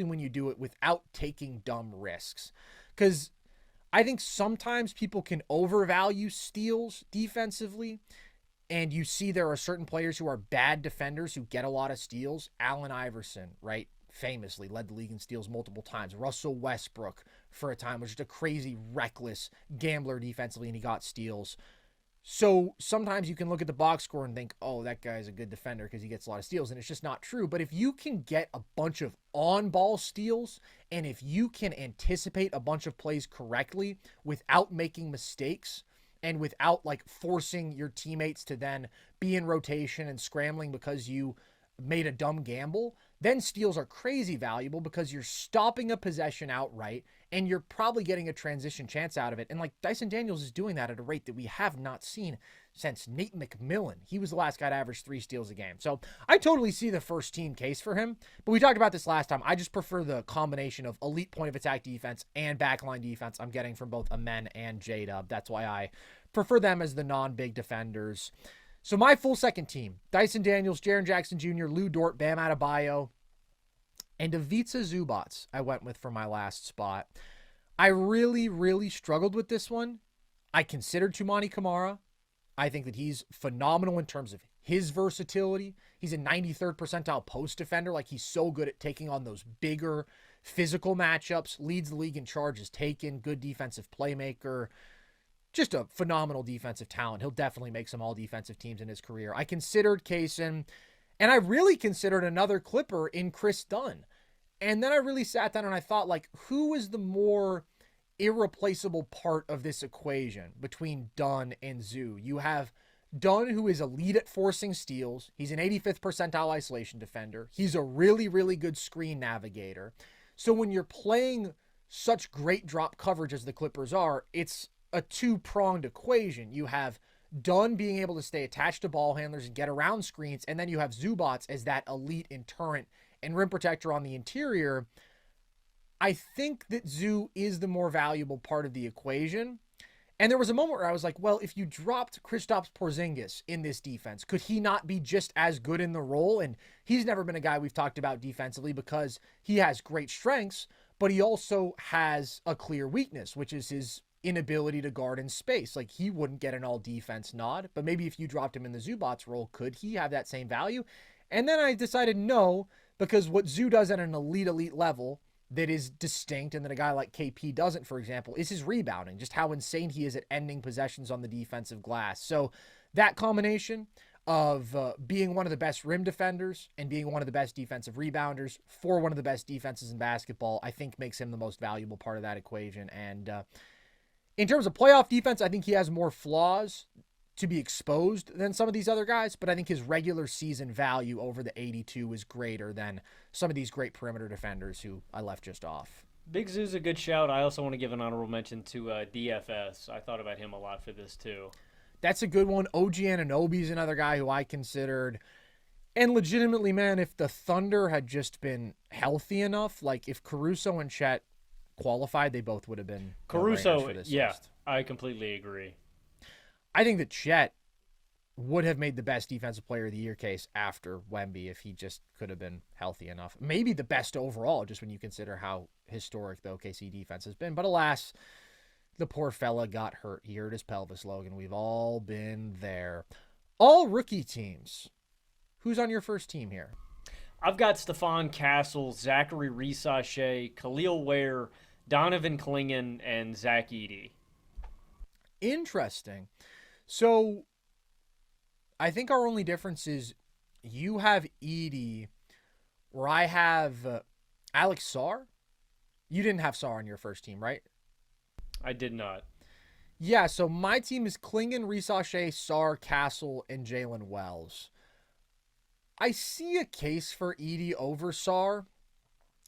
when you do it without taking dumb risks. Because I think sometimes people can overvalue steals defensively, and you see there are certain players who are bad defenders who get a lot of steals. Allen Iverson, right? Famously led the league in steals multiple times. Russell Westbrook for a time was just a crazy, reckless gambler defensively, and he got steals. So sometimes you can look at the box score and think, oh, that guy's a good defender because he gets a lot of steals, and it's just not true. But if you can get a bunch of on-ball steals, and if you can anticipate a bunch of plays correctly without making mistakes, and without like forcing your teammates to then be in rotation and scrambling because you made a dumb gamble, then steals are crazy valuable because you're stopping a possession outright and you're probably getting a transition chance out of it. And like Dyson Daniels is doing that at a rate that we have not seen since Nate McMillan. He was the last guy to average 3 steals a game. So I totally see the first team case for him, but we talked about this last time. I just prefer the combination of elite point of attack defense and backline defense I'm getting from both Amen and J-Dub. That's why I prefer them as the non-big defenders. So my full second team, Dyson Daniels, Jaren Jackson Jr., Lou Dort, Bam Adebayo, and Ivica Zubac I went with for my last spot. I really, really struggled with this one. I considered Toumani Camara. I think that he's phenomenal in terms of his versatility. He's a 93rd percentile post defender. Like, he's so good at taking on those bigger physical matchups, leads the league in charges taken, good defensive playmaker. Just a phenomenal defensive talent. He'll definitely make some all-defensive teams in his career. I considered Kaysen, and I really considered another Clipper in Chris Dunn. And then I really sat down and I thought, like, who is the more irreplaceable part of this equation between Dunn and Zoo? You have Dunn, who is elite at forcing steals. He's an 85th percentile isolation defender. He's a really, really good screen navigator. So when you're playing such great drop coverage as the Clippers are, it's a two-pronged equation. You have Dunn being able to stay attached to ball handlers and get around screens, and then you have Zubac as that elite deterrent and rim protector on the interior. I think that Zoo is the more valuable part of the equation. And there was a moment where I was like, well, if you dropped Kristaps Porzingis in this defense, could he not be just as good in the role? And he's never been a guy we've talked about defensively because he has great strengths, but he also has a clear weakness, which is his inability to guard in space. Like, he wouldn't get an all defense nod, but maybe if you dropped him in the Zubac role, could he have that same value? And then I decided no, because what Zoo does at an elite level that is distinct and that a guy like KP doesn't, for example, is his rebounding, just how insane he is at ending possessions on the defensive glass. So that combination of being one of the best rim defenders and being one of the best defensive rebounders for one of the best defenses in basketball, I think makes him the most valuable part of that equation. And in terms of playoff defense, I think he has more flaws to be exposed than some of these other guys, but I think his regular season value over the 82 is greater than some of these great perimeter defenders who I left just off. Big Zoo's a good shout. I also want to give an honorable mention to DFS. I thought about him a lot for this too. That's a good one. OG Anunoby is another guy who I considered. And legitimately, man, if the Thunder had just been healthy enough, like if Caruso and Chet qualified, they both would have been Caruso. For this Yeah, list. I completely agree. I think that Chet would have made the best defensive player of the year case after Wemby if he just could have been healthy enough. Maybe the best overall, just when you consider how historic the OKC defense has been. But alas, the poor fella got hurt. He hurt his pelvis, Logan. We've all been there. All rookie teams. Who's on your first team here? I've got Stephon Castle, Zachary Risachet, Khalil Ware, Donovan Clingan, and Zach Edey. Interesting. So I think our only difference is you have Edey, where I have Alex Sarr. You didn't have Sarr on your first team, right? I did not. Yeah, so my team is Clingan, Risachet, Sarr, Castle, and Jalen Wells. I see a case for Edey over Sarr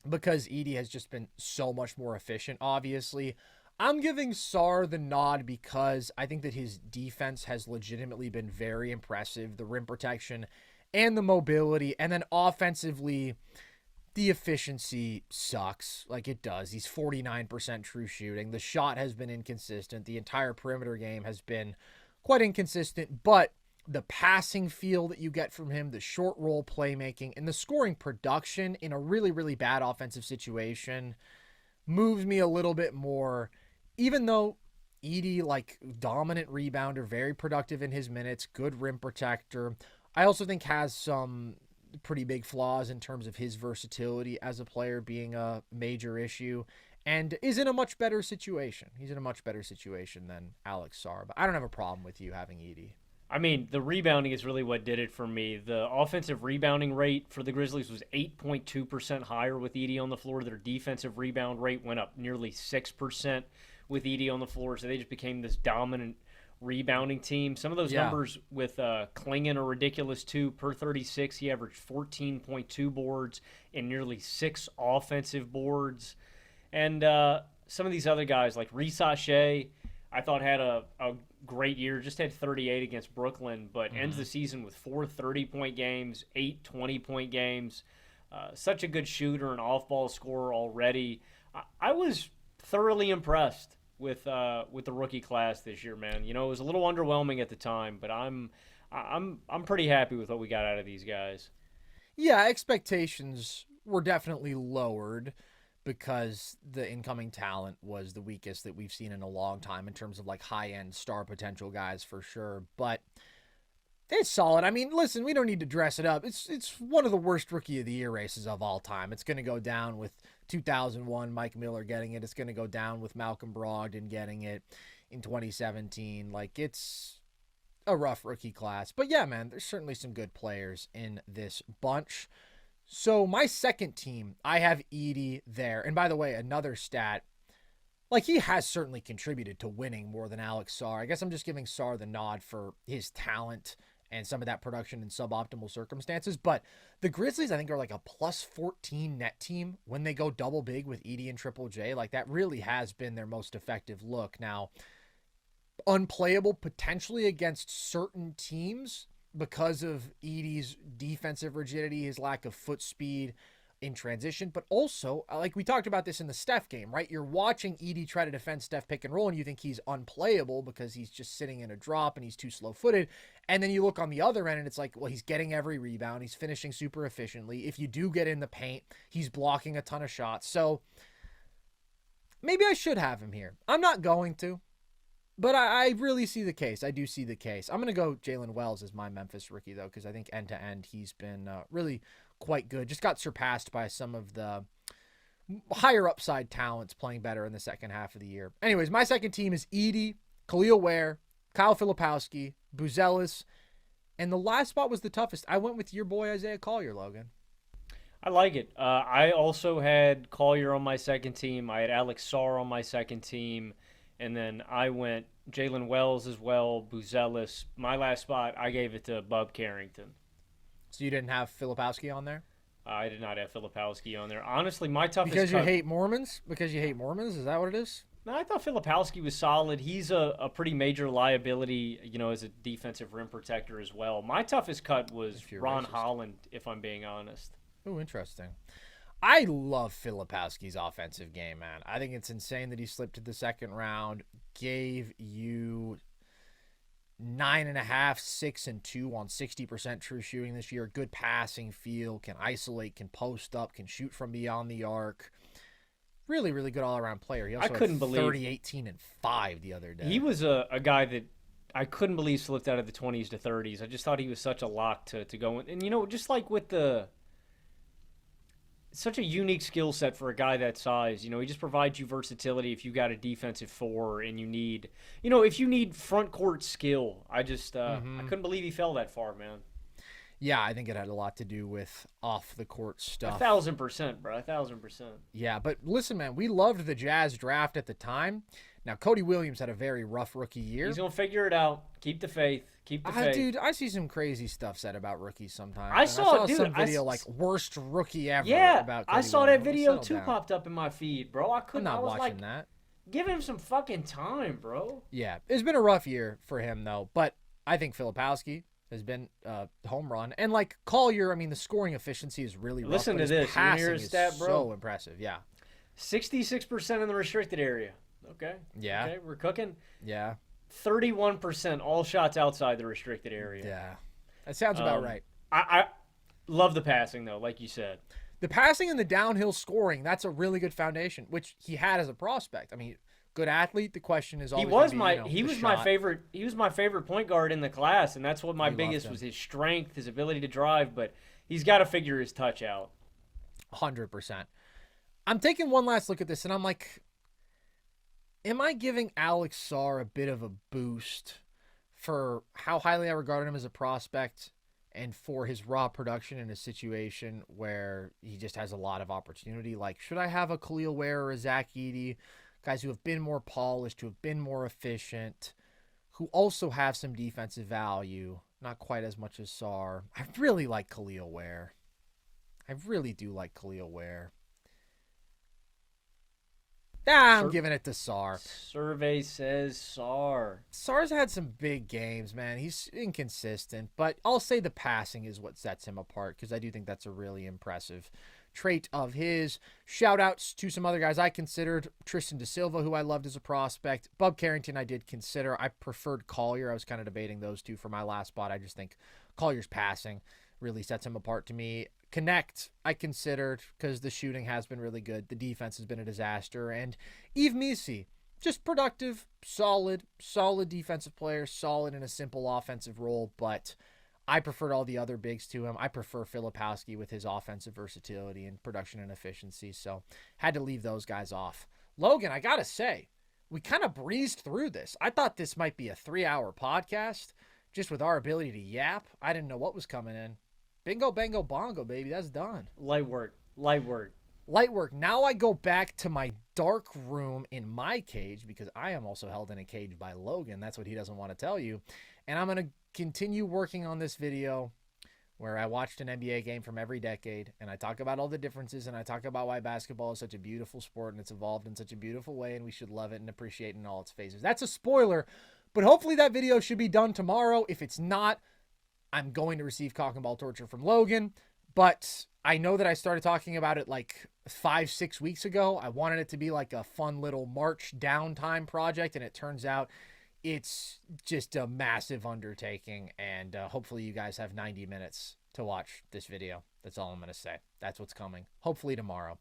because Edey has just been so much more efficient, obviously. I'm giving Sarr the nod because I think that his defense has legitimately been very impressive. The rim protection and the mobility. And then offensively, the efficiency sucks. Like, it does. He's 49% true shooting. The shot has been inconsistent. The entire perimeter game has been quite inconsistent, but the passing feel that you get from him, the short roll playmaking, and the scoring production in a really, really bad offensive situation moves me a little bit more, even though Edey, like, dominant rebounder, very productive in his minutes, good rim protector. I also think has some pretty big flaws in terms of his versatility as a player being a major issue, and is in a much better situation. He's in a much better situation than Alex Sarr, but I don't have a problem with you having Edey. I mean, the rebounding is really what did it for me. The offensive rebounding rate for the Grizzlies was 8.2% higher with Edey on the floor. Their defensive rebound rate went up nearly 6% with Edey on the floor, so they just became this dominant rebounding team. Some of those numbers with Klingon are ridiculous too. Per 36, he averaged 14.2 boards and nearly 6 offensive boards. And some of these other guys like Shai, I thought had a great year, just had 38 against Brooklyn, but ends the season with 4 30-point games, 8 20-point games. Such a good shooter and off-ball scorer already. I was thoroughly impressed with the rookie class this year, man. You know, it was a little underwhelming at the time, but I'm pretty happy with what we got out of these guys. Yeah, expectations were definitely lowered because the incoming talent was the weakest that we've seen in a long time in terms of like high-end star potential guys for sure. But it's solid. I mean, listen, we don't need to dress it up. It's one of the worst Rookie of the Year races of all time. It's going to go down with 2001 Mike Miller getting it. It's going to go down with Malcolm Brogdon getting it in 2017. Like, it's a rough rookie class. But yeah, man, there's certainly some good players in this bunch. So my second team, I have Edey there. And by the way, another stat, like, he has certainly contributed to winning more than Alex Sarr. I guess I'm just giving Sarr the nod for his talent and some of that production in suboptimal circumstances. But the Grizzlies, I think, are like a plus 14 net team when they go double big with Edey and Triple J. Like, that really has been their most effective look. Now, unplayable potentially against certain teams because of Edey's defensive rigidity, his lack of foot speed in transition, but also, like we talked about this in the Steph game, right? You're watching Edey try to defend Steph pick and roll, and you think he's unplayable because he's just sitting in a drop and he's too slow-footed. And then you look on the other end, and it's like, well, he's getting every rebound. He's finishing super efficiently. If you do get in the paint, he's blocking a ton of shots. So maybe I should have him here. I'm not going to, but I really see the case. I do see the case. I'm going to go Jalen Wells as my Memphis rookie, though, because I think end-to-end he's been really quite good. Just got surpassed by some of the higher upside talents playing better in the second half of the year. Anyways, my second team is Edey, Khalil Ware, Kyle Filipowski, Buzelis, and the last spot was the toughest. I went with your boy Isaiah Collier, Logan. I like it. I also had Collier on my second team. I had Alex Sarr on my second team. And then I went Jalen Wells as well, Buzelis. My last spot, I gave it to Bub Carrington. So you didn't have Filipowski on there? I did not have Filipowski on there. Honestly, my toughest Because you hate Mormons? Because you hate Mormons? Is that what it is? No, I thought Filipowski was solid. He's a pretty major liability, you know, as a defensive rim protector as well. My toughest cut was Ron Holland, if I'm being honest. Oh, interesting. I love Filipowski's offensive game, man. I think it's insane that he slipped to the second round, gave you 9.5, 6, and 2 on 60% true shooting this year. Good passing feel, can isolate, can post up, can shoot from beyond the arc. Really, really good all-around player. He also had 30, 18, and 5 the other day. He was a guy that I couldn't believe slipped out of the 20s to 30s. I just thought he was such a lock to go in. And, you know, just like with such a unique skill set for a guy that size. You know, he just provides you versatility if you got a defensive four and you need, you know, if you need front court skill. I just, I couldn't believe he fell that far, man. Yeah, I think it had a lot to do with off the court stuff. 1,000%, bro. 1,000%. Yeah, but listen, man, we loved the Jazz draft at the time. Now, Cody Williams had a very rough rookie year. He's going to figure it out. Keep the faith. Keep the faith. Dude, I see some crazy stuff said about rookies sometimes. I saw some video like worst rookie ever. Yeah, about Cody I saw Williams. that video too popped up in my feed, bro. I'm not watching that. Give him some fucking time, bro. Yeah, it's been a rough year for him though. But I think Filipowski, has been home run. And like Collier, I mean, the scoring efficiency is really rough. Listen but to his this. You passing hear a stat, is bro? so impressive. Yeah. 66% in the restricted area. Okay. Yeah. Okay, we're cooking. Yeah. 31% all shots outside the restricted area. Yeah. That sounds about right. I love the passing, though, like you said. The passing and the downhill scoring, that's a really good foundation, which he had as a prospect. I mean, good athlete. The question is always he was my favorite point guard in the class, and that's what my biggest was, his strength, his ability to drive, but he's got to figure his touch out. 100%. I'm taking one last look at this, and I'm like, am I giving Alex Sarr a bit of a boost for how highly I regarded him as a prospect and for his raw production in a situation where he just has a lot of opportunity? Like, should I have a Khalil Ware or a Zach Edey, guys who have been more polished, who have been more efficient, who also have some defensive value, not quite as much as Sarr? I really like Khalil Ware. I really do like Khalil Ware. I'm giving it to Sarr. Survey says Sarr. Sarr's had some big games, man. He's inconsistent, but I'll say the passing is what sets him apart because I do think that's a really impressive trait of his. Shout-outs to some other guys I considered. Tristan Da Silva, who I loved as a prospect. Bub Carrington I did consider. I preferred Collier. I was kind of debating those two for my last spot. I just think Collier's passing really sets him apart to me. Connect, I considered because the shooting has been really good. The defense has been a disaster. And Yves Missi, just productive, solid defensive player, solid in a simple offensive role, but I preferred all the other bigs to him. I prefer Filipowski with his offensive versatility and production and efficiency, so had to leave those guys off. Logan, I gotta say, we kind of breezed through this. I thought this might be a 3-hour podcast just with our ability to yap. I didn't know what was coming in. Bingo, bango, bongo, baby. That's done. Light work. Now I go back to my dark room in my cage because I am also held in a cage by Logan. That's what he doesn't want to tell you. And I'm going to continue working on this video where I watched an NBA game from every decade and I talk about all the differences and I talk about why basketball is such a beautiful sport and it's evolved in such a beautiful way and we should love it and appreciate it in all its phases. That's a spoiler, but hopefully that video should be done tomorrow. If it's not, I'm going to receive cock and ball torture from Logan, but I know that I started talking about it like 5-6 weeks ago. I wanted it to be like a fun little March downtime project, and it turns out it's just a massive undertaking, and hopefully you guys have 90 minutes to watch this video. That's all I'm going to say. That's what's coming, hopefully tomorrow.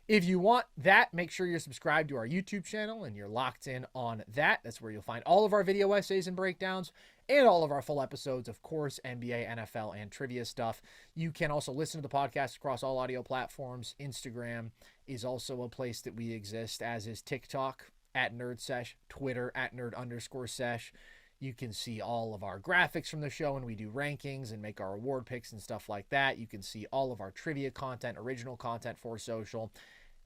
If you want that, make sure you're subscribed to our YouTube channel and you're locked in on that. That's where you'll find all of our video essays and breakdowns and all of our full episodes, of course, NBA, NFL, and trivia stuff. You can also listen to the podcast across all audio platforms. Instagram is also a place that we exist, as is TikTok at NerdSesh, Twitter at @nerd_sesh. You can see all of our graphics from the show, and we do rankings and make our award picks and stuff like that. You can see all of our trivia content, original content for social.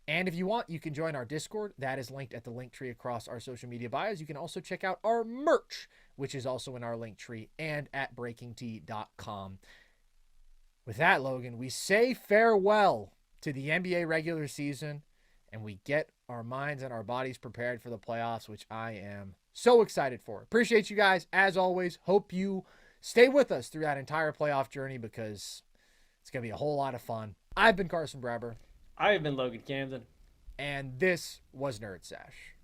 And if you want, you can join our Discord. That is linked at the link tree across our social media bios. You can also check out our merch, which is also in our link tree and at breakingtea.com. With that, Logan, we say farewell to the NBA regular season, and we get our minds and our bodies prepared for the playoffs, which I am so excited for. Appreciate you guys, as always. Hope you stay with us through that entire playoff journey because it's going to be a whole lot of fun. I've been Carson Breber. I have been Logan Camden. And this was Nerd Sesh.